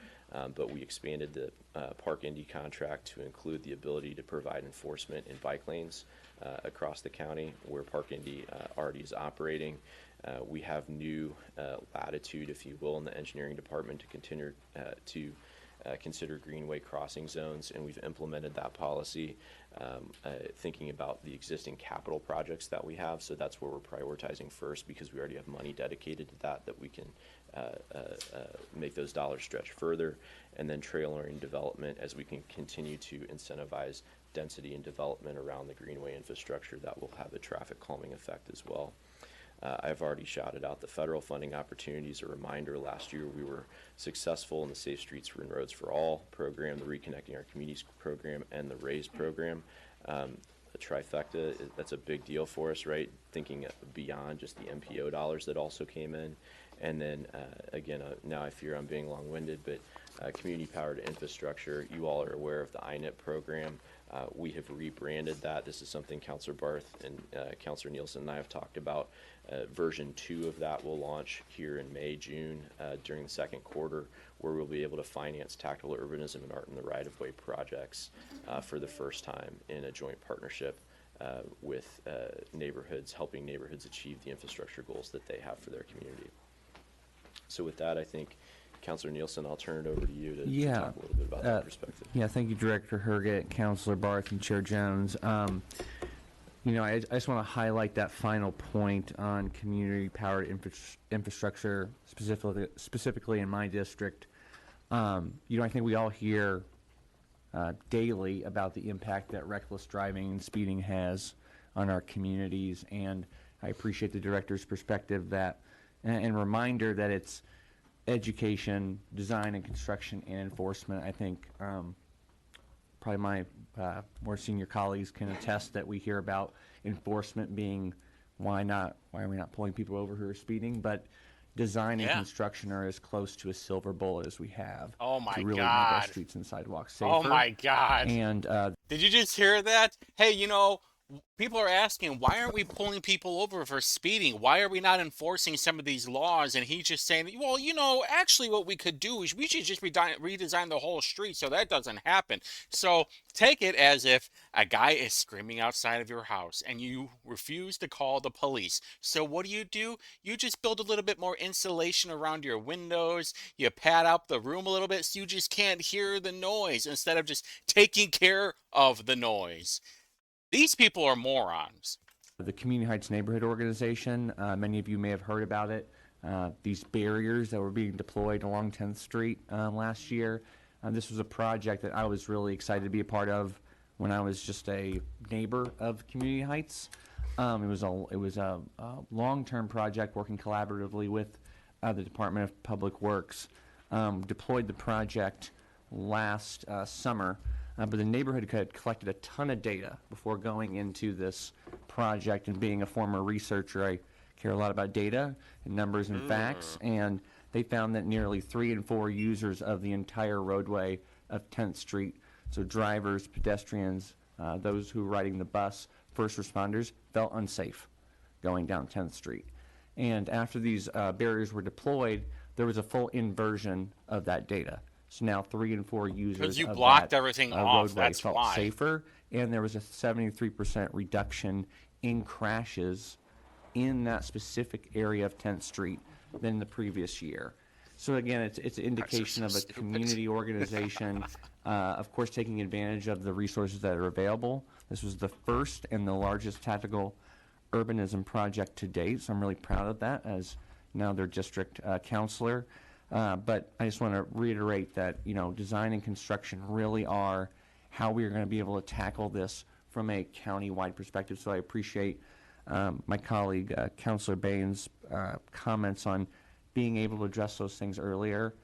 [SPEAKER 10] but we expanded the Park Indy contract to include the ability to provide enforcement in bike lanes across the county where Park Indy already is operating. We have new latitude, if you will, in the engineering department to continue to consider greenway crossing zones, and we've implemented that policy thinking about the existing capital projects that we have. So that's where we're prioritizing first, because we already have money dedicated to that we can make those dollars stretch further. And then trail lane development, as we can continue to incentivize density and development around the greenway infrastructure, that will have a traffic calming effect as well. I've already shouted out the federal funding opportunities. A reminder, last year we were successful in the Safe Streets and Roads for All program, the Reconnecting Our Communities program, and the RAISE program. The trifecta, that's a big deal for us, right? Thinking beyond just the MPO dollars that also came in. And then, again, now I fear I'm being long-winded, but community-powered infrastructure. You all are aware of the INET program. We have rebranded that. This is something Councilor Barth and Councilor Nielsen and I have talked about. Version 2 of that will launch here in May, June, during the second quarter, where we'll be able to finance tactical urbanism and art in the right-of-way projects for the first time in a joint partnership with neighborhoods, helping neighborhoods achieve the infrastructure goals that they have for their community. So with that, I think, Councilor Nielsen, I'll turn it over to you to talk a little bit about that perspective.
[SPEAKER 6] Yeah, thank you, Director Herget, Councilor Barth, and Chair Jones. I just want to highlight that final point on community-powered infrastructure, specifically in my district. I think we all hear daily about the impact that reckless driving and speeding has on our communities, and I appreciate the Director's perspective that, and reminder that it's education, design and construction, and enforcement. I think probably my more senior colleagues can attest that we hear about enforcement being why are we not pulling people over who are speeding, but design and construction are as close to a silver bullet as we have
[SPEAKER 1] Oh my
[SPEAKER 6] to really
[SPEAKER 1] God.
[SPEAKER 6] make our streets and sidewalks safer.
[SPEAKER 1] Oh my God.
[SPEAKER 6] And
[SPEAKER 1] Did you just hear that? Hey, people are asking, why aren't we pulling people over for speeding? Why are we not enforcing some of these laws? And he's just saying, well, actually what we could do is we should just redesign the whole street so that doesn't happen. So take it as if a guy is screaming outside of your house and you refuse to call the police. So what do? You just build a little bit more insulation around your windows. You pad up the room a little bit so you just can't hear the noise instead of just taking care of the noise. These people are morons.
[SPEAKER 6] the Community Heights Neighborhood Organization, many of you may have heard about it. These barriers that were being deployed along 10th Street last year. This was a project that I was really excited to be a part of when I was just a neighbor of Community Heights. It was a long-term project working collaboratively with the Department of Public Works. Deployed the project last summer, but the neighborhood had collected a ton of data before going into this project, and being a former researcher, I care a lot about data and numbers and facts, and they found that nearly 3 in 4 users of the entire roadway of 10th Street, so drivers, pedestrians, those who were riding the bus, first responders, felt unsafe going down 10th Street. And after these barriers were deployed, there was a full inversion of that data. So now 3 in 4 users
[SPEAKER 1] because you
[SPEAKER 6] of
[SPEAKER 1] blocked
[SPEAKER 6] that,
[SPEAKER 1] everything off.
[SPEAKER 6] roadway
[SPEAKER 1] That's
[SPEAKER 6] felt
[SPEAKER 1] why.
[SPEAKER 6] safer, and there was a 73% reduction in crashes in that specific area of 10th Street than the previous year. So again, it's an indication of a community organization, of course, taking advantage of the resources that are available. This was the first and the largest tactical urbanism project to date, so I'm really proud of that as now their district counselor. But I just want to reiterate that, design and construction really are how we are going to be able to tackle this from a county-wide perspective. So I appreciate my colleague, Councilor Bain's comments on being able to address those things earlier,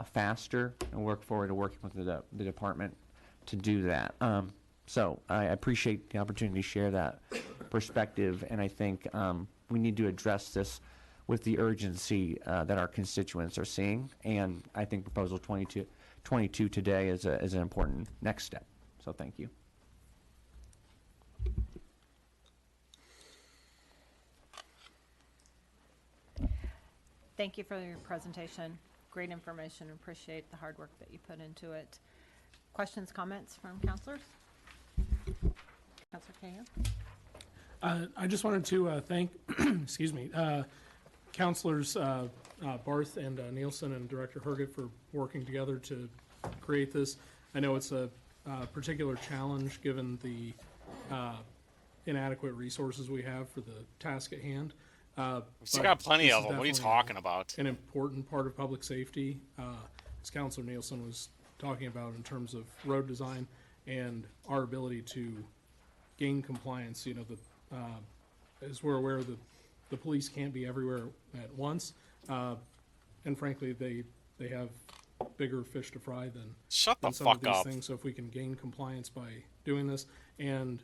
[SPEAKER 6] faster, and work forward to working with the department to do that. So I appreciate the opportunity to share that perspective, and I think we need to address this with the urgency that our constituents are seeing, and I think Proposal 22 today is an important next step. So thank you.
[SPEAKER 2] Thank you for your presentation. Great information. Appreciate the hard work that you put into it. Questions, comments from counselors? Counselor Cahill?
[SPEAKER 3] I just wanted to thank, excuse me, Counselors Barth and Nielsen and Director Herget for working together to create this. I know it's a particular challenge given the inadequate resources we have for the task at hand.
[SPEAKER 1] We've still got plenty of them. What are you
[SPEAKER 3] definitely
[SPEAKER 1] talking about?
[SPEAKER 3] An important part of public safety, as Counselor Nielsen was talking about in terms of road design and our ability to gain compliance. As we're aware, the police can't be everywhere at once, and frankly, they have bigger fish to fry than
[SPEAKER 1] Shut the
[SPEAKER 3] some
[SPEAKER 1] fuck
[SPEAKER 3] of these
[SPEAKER 1] up.
[SPEAKER 3] things. So if we can gain compliance by doing this, and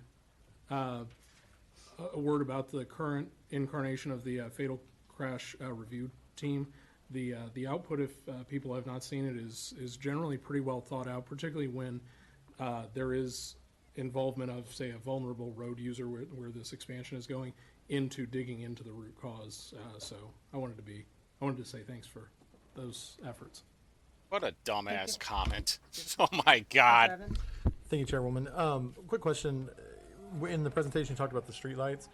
[SPEAKER 3] a word about the current incarnation of the fatal crash review team. The output, if people have not seen it, is generally pretty well thought out, particularly when there is involvement of, say, a vulnerable road user where this expansion is going into digging into the root cause. So I wanted to say thanks for those efforts.
[SPEAKER 1] What a dumbass comment. Oh my God.
[SPEAKER 2] Evan?
[SPEAKER 5] Thank you, Chairwoman. Quick question. In the presentation, you talked about the streetlights.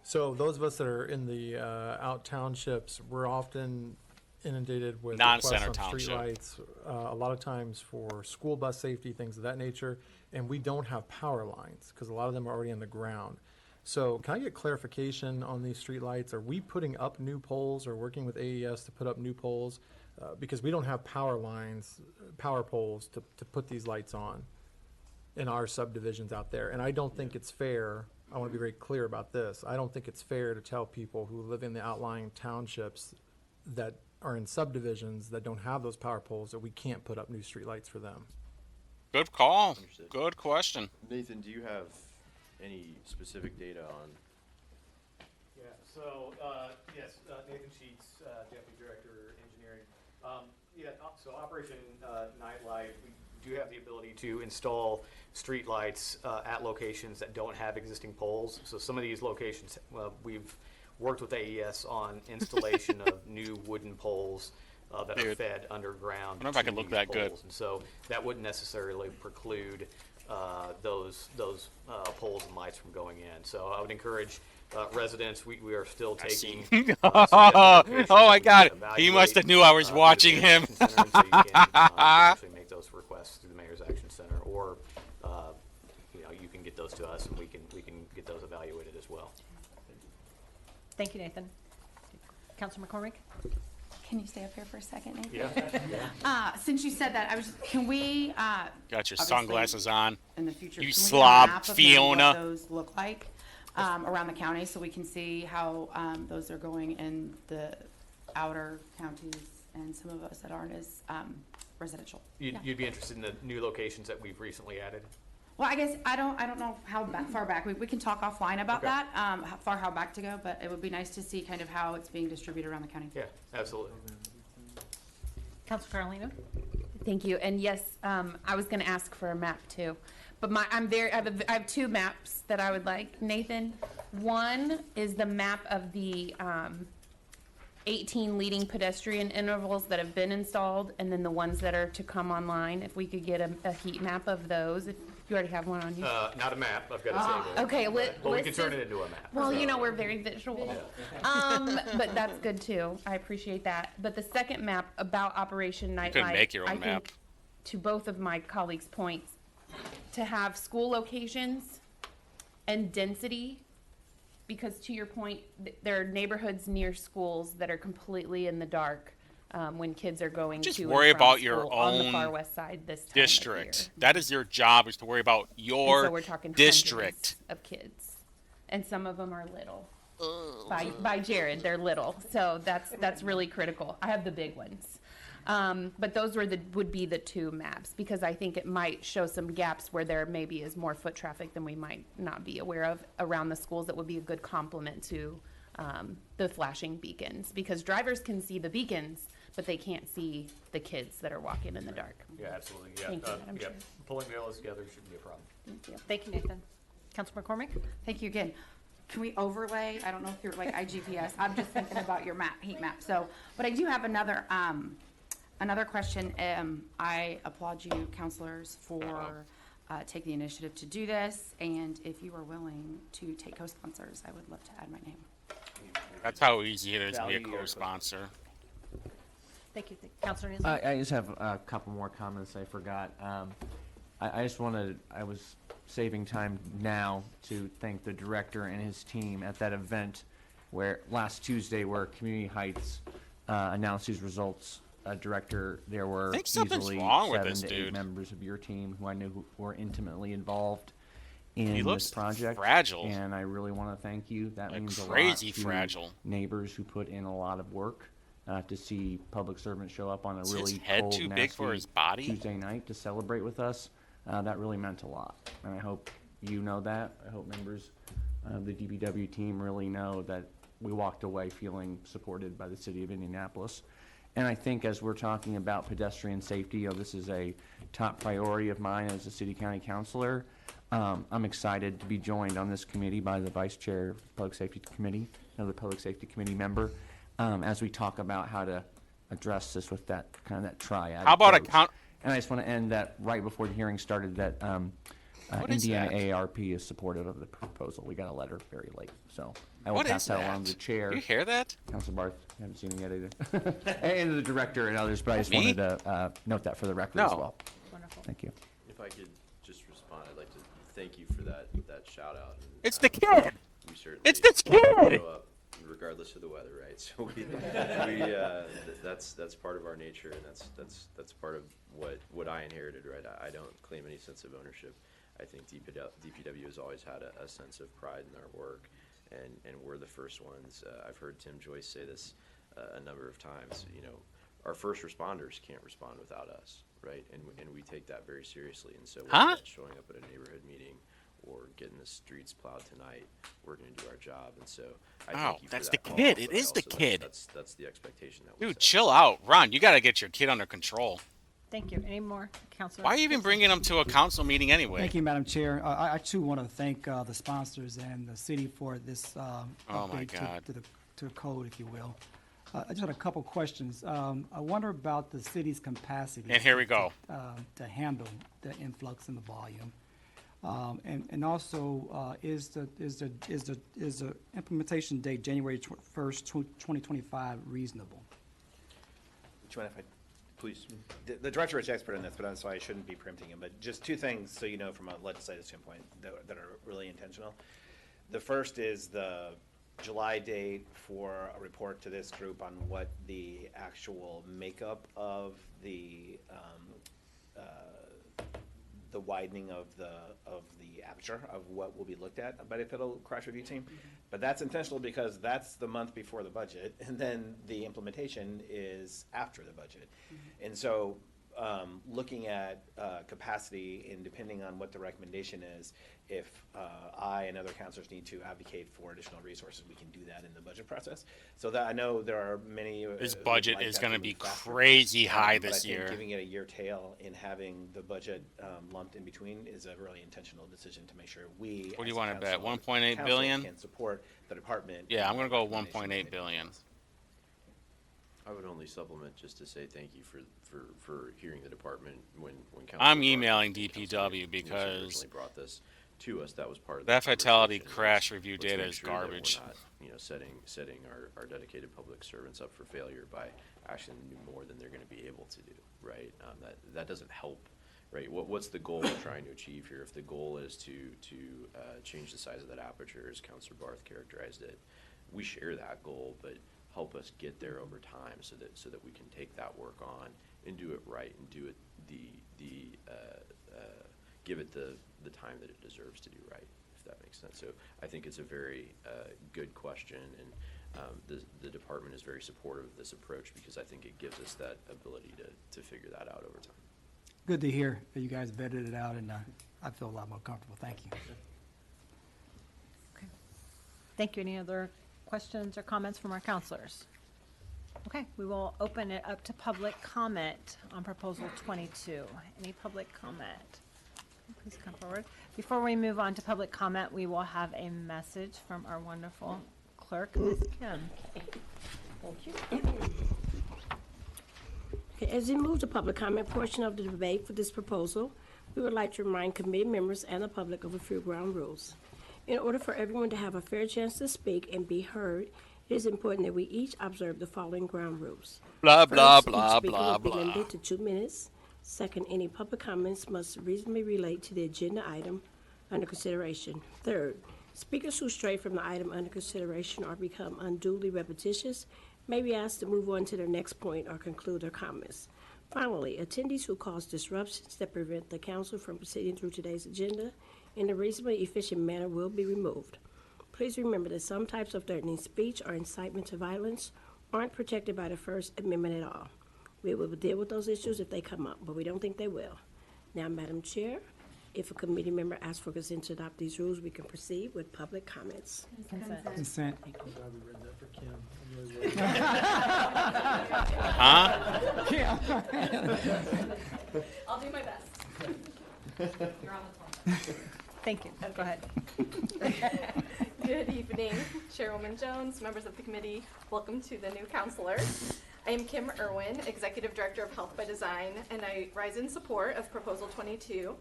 [SPEAKER 5] So those of us that are in the out townships, we're often inundated with requests
[SPEAKER 1] Non-center
[SPEAKER 5] on
[SPEAKER 1] township.
[SPEAKER 5] streetlights. A lot of times for school bus safety, things of that nature, and we don't have power lines because a lot of them are already in the ground. So can I get clarification on these streetlights? Are we putting up new poles or working with AES to put up new poles? Because we don't have power lines, power poles to put these lights on in our subdivisions out there. And I don't think it's fair, I want to be very clear about this, I don't think it's fair to tell people who live in the outlying townships that are in subdivisions that don't have those power poles that we can't put up new streetlights for them.
[SPEAKER 1] Good call.
[SPEAKER 10] Understood.
[SPEAKER 1] Good question.
[SPEAKER 10] Nathan, do you have any specific data on?
[SPEAKER 14] Yeah, so, yes, Nathan Sheets, Deputy Director, Engineering. So Operation Nightlight, we do have the ability to install streetlights at locations that don't have existing poles. So some of these locations, we've worked with AES on installation of new wooden poles that are
[SPEAKER 1] Dude.
[SPEAKER 14] fed underground.
[SPEAKER 1] I don't know if I can
[SPEAKER 14] to
[SPEAKER 1] look
[SPEAKER 14] these
[SPEAKER 1] that good.
[SPEAKER 14] poles. And so that wouldn't necessarily preclude those poles and lights from going in. So I would encourage residents, we are still taking.
[SPEAKER 1] Oh my God. He must have knew I was watching him.
[SPEAKER 14] Actually make those requests through the Mayor's Action Center, or you can get those to us, and we can get those evaluated as well.
[SPEAKER 2] Thank you, Nathan. Councilor McCormick?
[SPEAKER 12] Can you stay up here for a second, Nathan?
[SPEAKER 14] Yeah.
[SPEAKER 12] Since you said that, can we,
[SPEAKER 1] Got your
[SPEAKER 12] obviously,
[SPEAKER 1] sunglasses on.
[SPEAKER 12] in the future,
[SPEAKER 1] You
[SPEAKER 12] can we get a
[SPEAKER 1] slob,
[SPEAKER 12] map of maybe
[SPEAKER 1] Fiona.
[SPEAKER 12] what those look like around the county, so we can see how those are going in the outer counties and some of us that aren't as residential? Yeah.
[SPEAKER 14] You'd be interested in the new locations that we've recently added?
[SPEAKER 12] Well, I guess I don't know how far back, we can talk offline about
[SPEAKER 14] Okay.
[SPEAKER 12] that, how back to go, but it would be nice to see kind of how it's being distributed around the county.
[SPEAKER 14] Yeah, absolutely.
[SPEAKER 2] Councilor Carolino?
[SPEAKER 8] Thank you. And yes, I was going to ask for a map too, but I have two maps that I would like, Nathan. One is the map of the 18 leading pedestrian intervals that have been installed, and then the ones that are to come online. If we could get a heat map of those, if you already have one on you.
[SPEAKER 14] Not a map, I've got a table.
[SPEAKER 8] Okay,
[SPEAKER 14] But we can
[SPEAKER 8] let's
[SPEAKER 14] turn
[SPEAKER 8] just-
[SPEAKER 14] it into a map.
[SPEAKER 8] Well, we're very visual. But that's good too. I appreciate that. But the second map about Operation Nightlight,
[SPEAKER 1] could make your own
[SPEAKER 8] I think,
[SPEAKER 1] map.
[SPEAKER 8] to both of my colleagues' points, to have school locations and density, because to your point, there are neighborhoods near schools that are completely in the dark when kids are going
[SPEAKER 1] Just
[SPEAKER 8] to and
[SPEAKER 1] worry
[SPEAKER 8] from
[SPEAKER 1] about your
[SPEAKER 8] school on the
[SPEAKER 1] own
[SPEAKER 8] far west side this time of
[SPEAKER 1] district.
[SPEAKER 8] year.
[SPEAKER 1] That is your job, is to worry about
[SPEAKER 8] And
[SPEAKER 1] your
[SPEAKER 8] so we're talking
[SPEAKER 1] district.
[SPEAKER 8] hundreds of kids, and some of them are little. By Jared, they're little, so that's really critical. I have the big ones, but those would be the two maps, because I think it might show some gaps where there maybe is more foot traffic than we might not be aware of around the schools. That would be a good complement to the flashing beacons, because drivers can see the beacons, but they can't see the kids that are walking in the dark.
[SPEAKER 14] Yeah, absolutely, yeah.
[SPEAKER 8] Thank you, Madam
[SPEAKER 14] Yeah,
[SPEAKER 8] Chair.
[SPEAKER 14] pulling all those together shouldn't be a problem.
[SPEAKER 2] Thank you, Nathan. Councilor McCormick?
[SPEAKER 12] Thank you again. Can we overlay, I don't know if you're like iGPS, I'm just thinking about your heat map, so, but I do have another question. I applaud you, counselors, for taking the initiative to do this, and if you are willing to take co-sponsors, I would love to add my name.
[SPEAKER 1] That's how easy it is to be a
[SPEAKER 6] Value your
[SPEAKER 1] co-sponsor.
[SPEAKER 2] Thank you. Councilor Nielsen?
[SPEAKER 6] I just have a couple more comments I forgot. I just wanted, I was saving time now to thank the director and his team at that event last Tuesday where Community Heights announced these results. Director, there were
[SPEAKER 1] think something's
[SPEAKER 6] easily
[SPEAKER 1] wrong with
[SPEAKER 6] 7
[SPEAKER 1] this
[SPEAKER 6] to 8
[SPEAKER 1] dude.
[SPEAKER 6] members of your team who I knew who were intimately involved in
[SPEAKER 1] He looks
[SPEAKER 6] this project.
[SPEAKER 1] fragile.
[SPEAKER 6] And I really want to thank you. That
[SPEAKER 1] Like
[SPEAKER 6] means
[SPEAKER 1] crazy
[SPEAKER 6] a lot to
[SPEAKER 1] fragile.
[SPEAKER 6] neighbors who put in a lot of work to see public servants show up on a
[SPEAKER 1] Is his
[SPEAKER 6] really
[SPEAKER 1] head
[SPEAKER 6] cold,
[SPEAKER 1] too big for
[SPEAKER 6] nasty
[SPEAKER 1] his body?
[SPEAKER 6] Tuesday night to celebrate with us. That really meant a lot, and I hope you know that. I hope members of the DPW team really know that we walked away feeling supported by the city of Indianapolis. And I think as we're talking about pedestrian safety, this is a top priority of mine as a city county councilor. I'm excited to be joined on this committee by the vice chair of the Public Safety Committee, another Public Safety Committee member, as we talk about how to address this with that kind of that triad.
[SPEAKER 1] How about
[SPEAKER 6] approach. And I just want to end that right before the hearing started that Indiana AARP is supportive of the proposal. We got a letter very late, so I will pass that along to the chair.
[SPEAKER 1] You hear that?
[SPEAKER 6] Council Barth, I haven't seen it yet either. And the director and others, but I just wanted to note that for the record as well.
[SPEAKER 2] Wonderful.
[SPEAKER 6] Thank you.
[SPEAKER 10] If I could just respond, I'd like to thank you for that shout out. And,
[SPEAKER 1] It's the kid.
[SPEAKER 10] We certainly
[SPEAKER 1] It's this kid.
[SPEAKER 10] show up regardless of the weather, right? So that's part of our nature, and that's part of what I inherited, right? I don't claim any sense of ownership. I think DPW has always had a sense of pride in our work, and we're the first ones. I've heard Tim Joyce say this a number of times. You know, our first responders can't respond without us, right? And we take that very seriously. And so whether that's showing up at a neighborhood meeting or getting the streets plowed tonight, we're going to do our job. And so I thank you for
[SPEAKER 1] that's
[SPEAKER 10] that
[SPEAKER 1] the
[SPEAKER 10] call,
[SPEAKER 1] kid.
[SPEAKER 10] but
[SPEAKER 1] It is the
[SPEAKER 10] also
[SPEAKER 1] kid.
[SPEAKER 10] That's the expectation that we
[SPEAKER 1] Dude,
[SPEAKER 10] set.
[SPEAKER 1] chill out. Ron, you got to get your kid under control.
[SPEAKER 2] Thank you. Any more, Councilor?
[SPEAKER 1] Why are you even bringing him to a council meeting anyway?
[SPEAKER 7] Thank you, Madam Chair. I too want to thank the sponsors and the city for this
[SPEAKER 1] Oh, my
[SPEAKER 7] update
[SPEAKER 1] God.
[SPEAKER 7] to the code, if you will. I just had a couple questions. I wonder about the city's capacity.
[SPEAKER 1] And here we go.
[SPEAKER 7] To handle the influx in the volume. And also, is the implementation date, January 1st, 2025, reasonable?
[SPEAKER 9] Do you mind if I, please? The director is expert in this, but so I shouldn't be preempting him. But just two things, so you know, from a legislative standpoint, that are really intentional. The first is the July date for a report to this group on what the actual makeup of the widening of the aperture of what will be looked at by the federal crash review team. But that's intentional because that's the month before the budget, and then the implementation is after the budget. And so looking at capacity, and depending on what the recommendation is, if I and other counselors need to advocate for additional resources, we can do that in the budget process. So that I know there are many.
[SPEAKER 1] This budget
[SPEAKER 9] like
[SPEAKER 1] is
[SPEAKER 9] that
[SPEAKER 1] going to
[SPEAKER 9] move
[SPEAKER 1] be
[SPEAKER 9] faster.
[SPEAKER 1] crazy high
[SPEAKER 9] But I
[SPEAKER 1] this
[SPEAKER 9] think
[SPEAKER 1] year.
[SPEAKER 9] giving it a year tail and having the budget lumped in between is a really intentional decision to make sure we.
[SPEAKER 1] What do you
[SPEAKER 9] as
[SPEAKER 1] want to bet?
[SPEAKER 9] council
[SPEAKER 1] 1.8
[SPEAKER 9] council
[SPEAKER 1] billion?
[SPEAKER 9] Can support the department.
[SPEAKER 1] Yeah, I'm going to go
[SPEAKER 9] recommendation
[SPEAKER 1] 1.8 billion.
[SPEAKER 10] I would only supplement just to say thank you for hearing the department when Councilor
[SPEAKER 1] I'm
[SPEAKER 10] Barth
[SPEAKER 1] emailing
[SPEAKER 10] and Councilor
[SPEAKER 1] DPW
[SPEAKER 10] Nielsen
[SPEAKER 1] because
[SPEAKER 10] originally brought this to us. That was part of
[SPEAKER 1] that
[SPEAKER 10] the
[SPEAKER 1] fatality
[SPEAKER 10] conversation
[SPEAKER 1] crash
[SPEAKER 10] was,
[SPEAKER 1] review
[SPEAKER 10] let's
[SPEAKER 1] data
[SPEAKER 10] make
[SPEAKER 1] is
[SPEAKER 10] sure that we're
[SPEAKER 1] garbage.
[SPEAKER 10] not, you know, setting our dedicated public servants up for failure by asking them to do more than they're going to be able to do, right? That doesn't help, right? What's the goal we're trying to achieve here? If the goal is to change the size of that aperture, as Councilor Barth characterized it, we share that goal, but help us get there over time so that we can take that work on and do it right and do it give it the time that it deserves to do right, if that makes sense. So I think it's a very good question, and the department is very supportive of this approach because I think it gives us that ability to figure that out over time.
[SPEAKER 7] Good to hear that you guys vetted it out, and I feel a lot more comfortable. Thank you.
[SPEAKER 2] Thank you. Any other questions or comments from our counselors? Okay, we will open it up to public comment on Proposal 22. Any public comment? Please come forward. Before we move on to public comment, we will have a message from our wonderful clerk, Ms. Kim.
[SPEAKER 15] Okay, as we move to public comment portion of the debate for this proposal, we would like to remind committee members and the public of a few ground rules. In order for everyone to have a fair chance to speak and be heard, it is important that we each observe the following ground rules.
[SPEAKER 1] Blah, blah,
[SPEAKER 15] First, each
[SPEAKER 1] blah,
[SPEAKER 15] speaker
[SPEAKER 1] blah,
[SPEAKER 15] will be
[SPEAKER 1] blah.
[SPEAKER 15] limited to 2 minutes. Second, any public comments must reasonably relate to the agenda item under consideration. Third, speakers who stray from the item under consideration or become unduly repetitious may be asked to move on to their next point or conclude their comments. Finally, attendees who cause disruptions that prevent the council from proceeding through today's agenda in a reasonably efficient manner will be removed. Please remember that some types of threatening speech or incitement to violence aren't protected by the First Amendment at all. We will deal with those issues if they come up, but we don't think they will. Now, Madam Chair, If a committee member asks for consent to adopt these rules, we can proceed with public comments.
[SPEAKER 7] Consent.
[SPEAKER 5] I'm glad we read that for Kim. I'm really worried.
[SPEAKER 16] I'll do my best. You're on the clock.
[SPEAKER 2] Thank you. Go ahead.
[SPEAKER 16] Good evening, Chairwoman Jones, members of the committee. Welcome to the new counselor. I am Kim Irwin, Executive Director of Health by Design, and I rise in support of Proposal 22,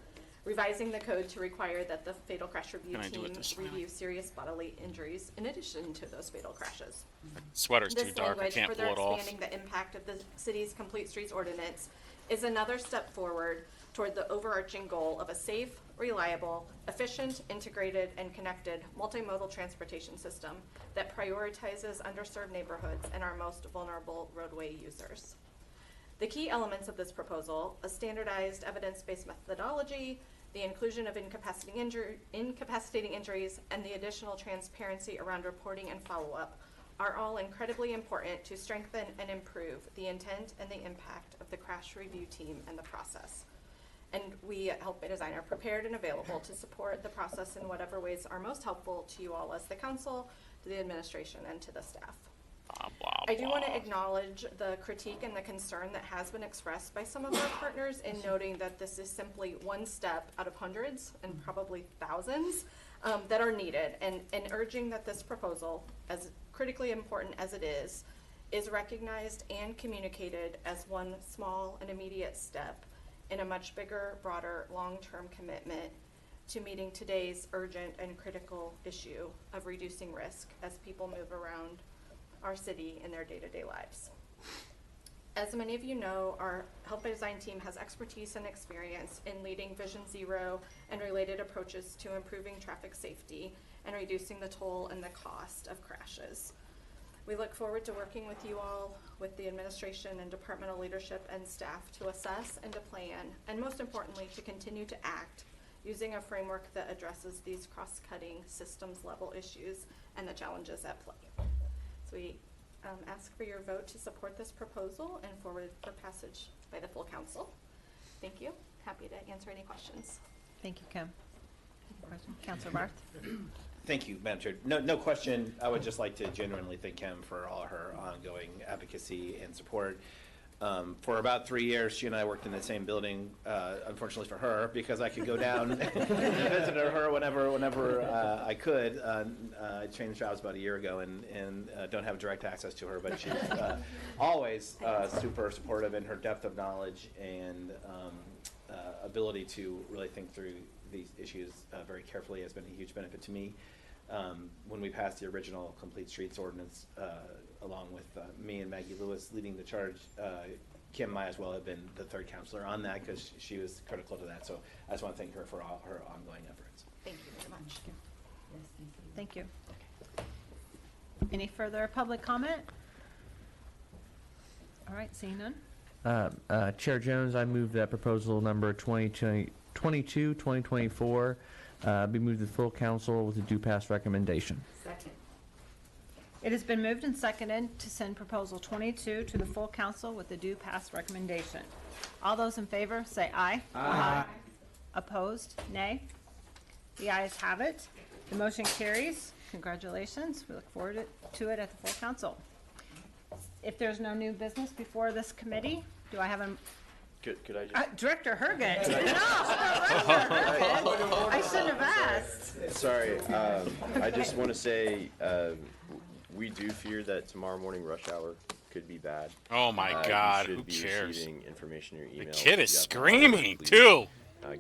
[SPEAKER 16] revising the code to require that the fatal crash review team review serious bodily injuries in addition to those fatal crashes.
[SPEAKER 1] Sweater's too
[SPEAKER 16] This
[SPEAKER 1] dark. I
[SPEAKER 16] language,
[SPEAKER 1] can't
[SPEAKER 16] further
[SPEAKER 1] pull it off.
[SPEAKER 16] expanding the impact of the city's Complete Streets ordinance, is another step forward toward the overarching goal of a safe, reliable, efficient, integrated, and connected multimodal transportation system that prioritizes underserved neighborhoods and our most vulnerable roadway users. The key elements of this proposal, a standardized evidence-based methodology, the inclusion of incapacitating injuries, and the additional transparency around reporting and follow-up are all incredibly important to strengthen and improve the intent and the impact of the crash review team and the process. And we at Health by Design are prepared and available to support the process in whatever ways are most helpful to you all as the council, to the administration, and to the staff. I do want to acknowledge the critique and the concern that has been expressed by some of our partners in noting that this is simply one step out of hundreds and probably thousands that are needed, and urging that this proposal, as critically important as it is recognized and communicated as one small and immediate step in a much bigger, broader, long-term commitment to meeting today's urgent and critical issue of reducing risk as people move around our city in their day-to-day lives. As many of you know, our Health by Design team has expertise and experience in leading Vision Zero and related approaches to improving traffic safety and reducing the toll and the cost of crashes. We look forward to working with you all, with the administration and departmental leadership and staff to assess and to plan, and most importantly, to continue to act using a framework that addresses these cross-cutting systems level issues and the challenges at play. So we ask for your vote to support this proposal and forward for passage by the full council. Thank you. Happy to answer any questions.
[SPEAKER 2] Thank you, Kim. Councilor Barth?
[SPEAKER 9] Thank you, Madam Chair. No question. I would just like to genuinely thank Kim for all her ongoing advocacy and support. For about 3 years, she and I worked in the same building, unfortunately for her, because I could go down and visit her whenever I could. I changed jobs about a year ago and don't have direct access to her, but she's always super supportive, and her depth of knowledge and ability to really think through these issues very carefully has been a huge benefit to me. When we passed the original Complete Streets ordinance, along with me and Maggie Lewis leading the charge, Kim might as well have been the third counselor on that because she was critical to that. So I just want to thank her for all her ongoing efforts.
[SPEAKER 16] Thank you very much.
[SPEAKER 2] Thank you. Any further public comment? All right, seeing none.
[SPEAKER 6] Chair Jones, I move that proposal number 2024 be moved to the full council with a due pass recommendation.
[SPEAKER 12] Second.
[SPEAKER 2] It has been moved and seconded to send proposal 22 to the full council with a due pass recommendation. All those in favor say aye. Aye. Opposed, nay. The ayes have it. The motion carries. Congratulations. We look forward to it at the full council. If there's no new business before this committee, do I have a
[SPEAKER 10] Could I just?
[SPEAKER 2] Director Herget? No, Director Herget. I shouldn't have asked.
[SPEAKER 10] Sorry, I just want to say, we do fear that tomorrow morning rush hour could be bad.
[SPEAKER 1] Oh my
[SPEAKER 10] You
[SPEAKER 1] God,
[SPEAKER 10] should
[SPEAKER 1] who
[SPEAKER 10] be
[SPEAKER 1] cares?
[SPEAKER 10] receiving information in your
[SPEAKER 1] The
[SPEAKER 10] email.
[SPEAKER 1] kid
[SPEAKER 10] If
[SPEAKER 1] is
[SPEAKER 10] you have
[SPEAKER 1] screaming
[SPEAKER 10] please,
[SPEAKER 1] too.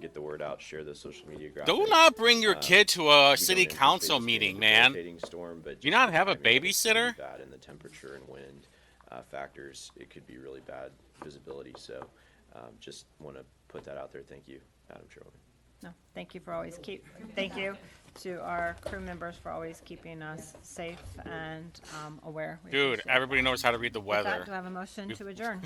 [SPEAKER 10] Get the word out, share the social media graphics.
[SPEAKER 1] Do not bring your kid to
[SPEAKER 10] We
[SPEAKER 1] a
[SPEAKER 10] don't
[SPEAKER 1] city
[SPEAKER 10] anticipate
[SPEAKER 1] council
[SPEAKER 10] this being
[SPEAKER 1] meeting,
[SPEAKER 10] a
[SPEAKER 1] man.
[SPEAKER 10] debilitating storm, but
[SPEAKER 1] Do you not have a
[SPEAKER 10] just the timing of it's gonna
[SPEAKER 1] babysitter?
[SPEAKER 10] be bad, and the temperature and wind factors, it could be really bad visibility. So just want to put that out there. Thank you, Madam Chairwoman.
[SPEAKER 2] No, thank you for always thank you to our crew members for always keeping us safe and aware. We
[SPEAKER 1] Dude,
[SPEAKER 2] appreciate it.
[SPEAKER 1] everybody knows how to read the
[SPEAKER 2] With that,
[SPEAKER 1] weather.
[SPEAKER 2] do I have a motion to adjourn?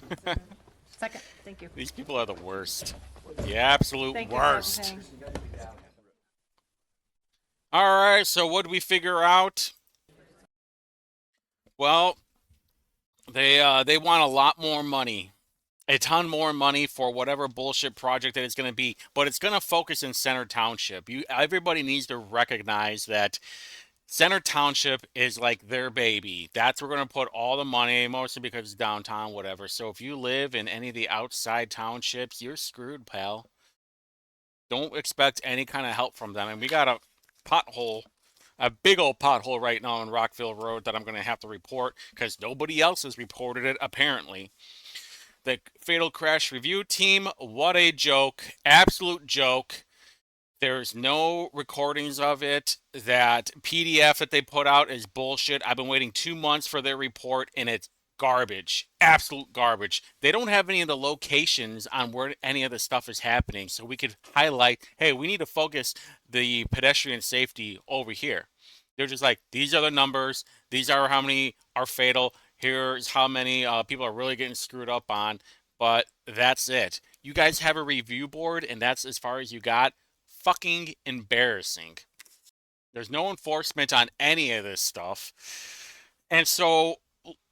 [SPEAKER 2] Second, thank you.
[SPEAKER 1] These people are the worst. The absolute
[SPEAKER 2] Thank you for
[SPEAKER 1] worst.
[SPEAKER 2] everything.
[SPEAKER 1] All right, so what did we figure out? Well, they want a lot more money, a ton more money for whatever bullshit project that it's going to be, but it's going to focus in Center Township. Everybody needs to recognize that Center Township is like their baby. That's where we're going to put all the money, mostly because it's downtown, whatever. So if you live in any of the outside townships, you're screwed, pal. Don't expect any kind of help from them. And we got a big old pothole right now on Rockville Road that I'm going to have to report because nobody else has reported it, apparently. The Fatal Crash Review Team, what a joke. Absolute joke. There's no recordings of it. That PDF that they put out is bullshit. I've been waiting 2 months for their report, and it's garbage. Absolute garbage. They don't have any of the locations on where any of the stuff is happening, so we could highlight, hey, we need to focus the pedestrian safety over here. They're just like, these are the numbers. These are how many are fatal. Here's how many people are really getting screwed up on. But that's it. You guys have a review board, and that's as far as you got. Fucking embarrassing. There's no enforcement on any of this stuff. And so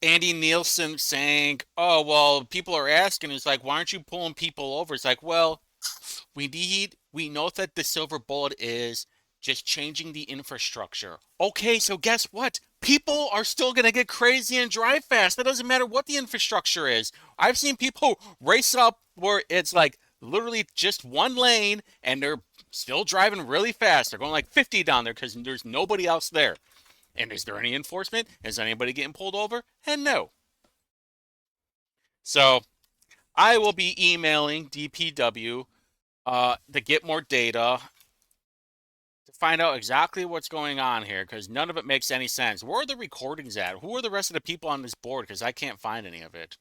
[SPEAKER 1] Andy Nielsen saying, oh, well, people are asking, it's like, why aren't you pulling people over? It's like, well, we know that the silver bullet is just changing the infrastructure. Okay, so guess what? People are still going to get crazy and drive fast. That doesn't matter what the infrastructure is. I've seen people race up where it's like literally just one lane and they're still driving really fast. They're going like 50 down there because there's nobody else there. And is there any enforcement? Is anybody getting pulled over? And no. So I will be emailing DPW to get more data to find out exactly what's going on here because none of it makes any sense. Where are the recordings at? Who are the rest of the people on this board? Because I can't find any of it.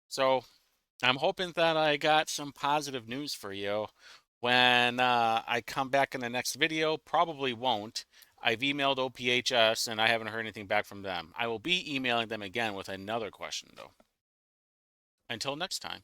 [SPEAKER 1] So I'm hoping that I got some positive news for you when I come back in the next video. Probably won't. I've emailed OPHS and I haven't heard anything back from them. I will be emailing them again with another question though. Until next time.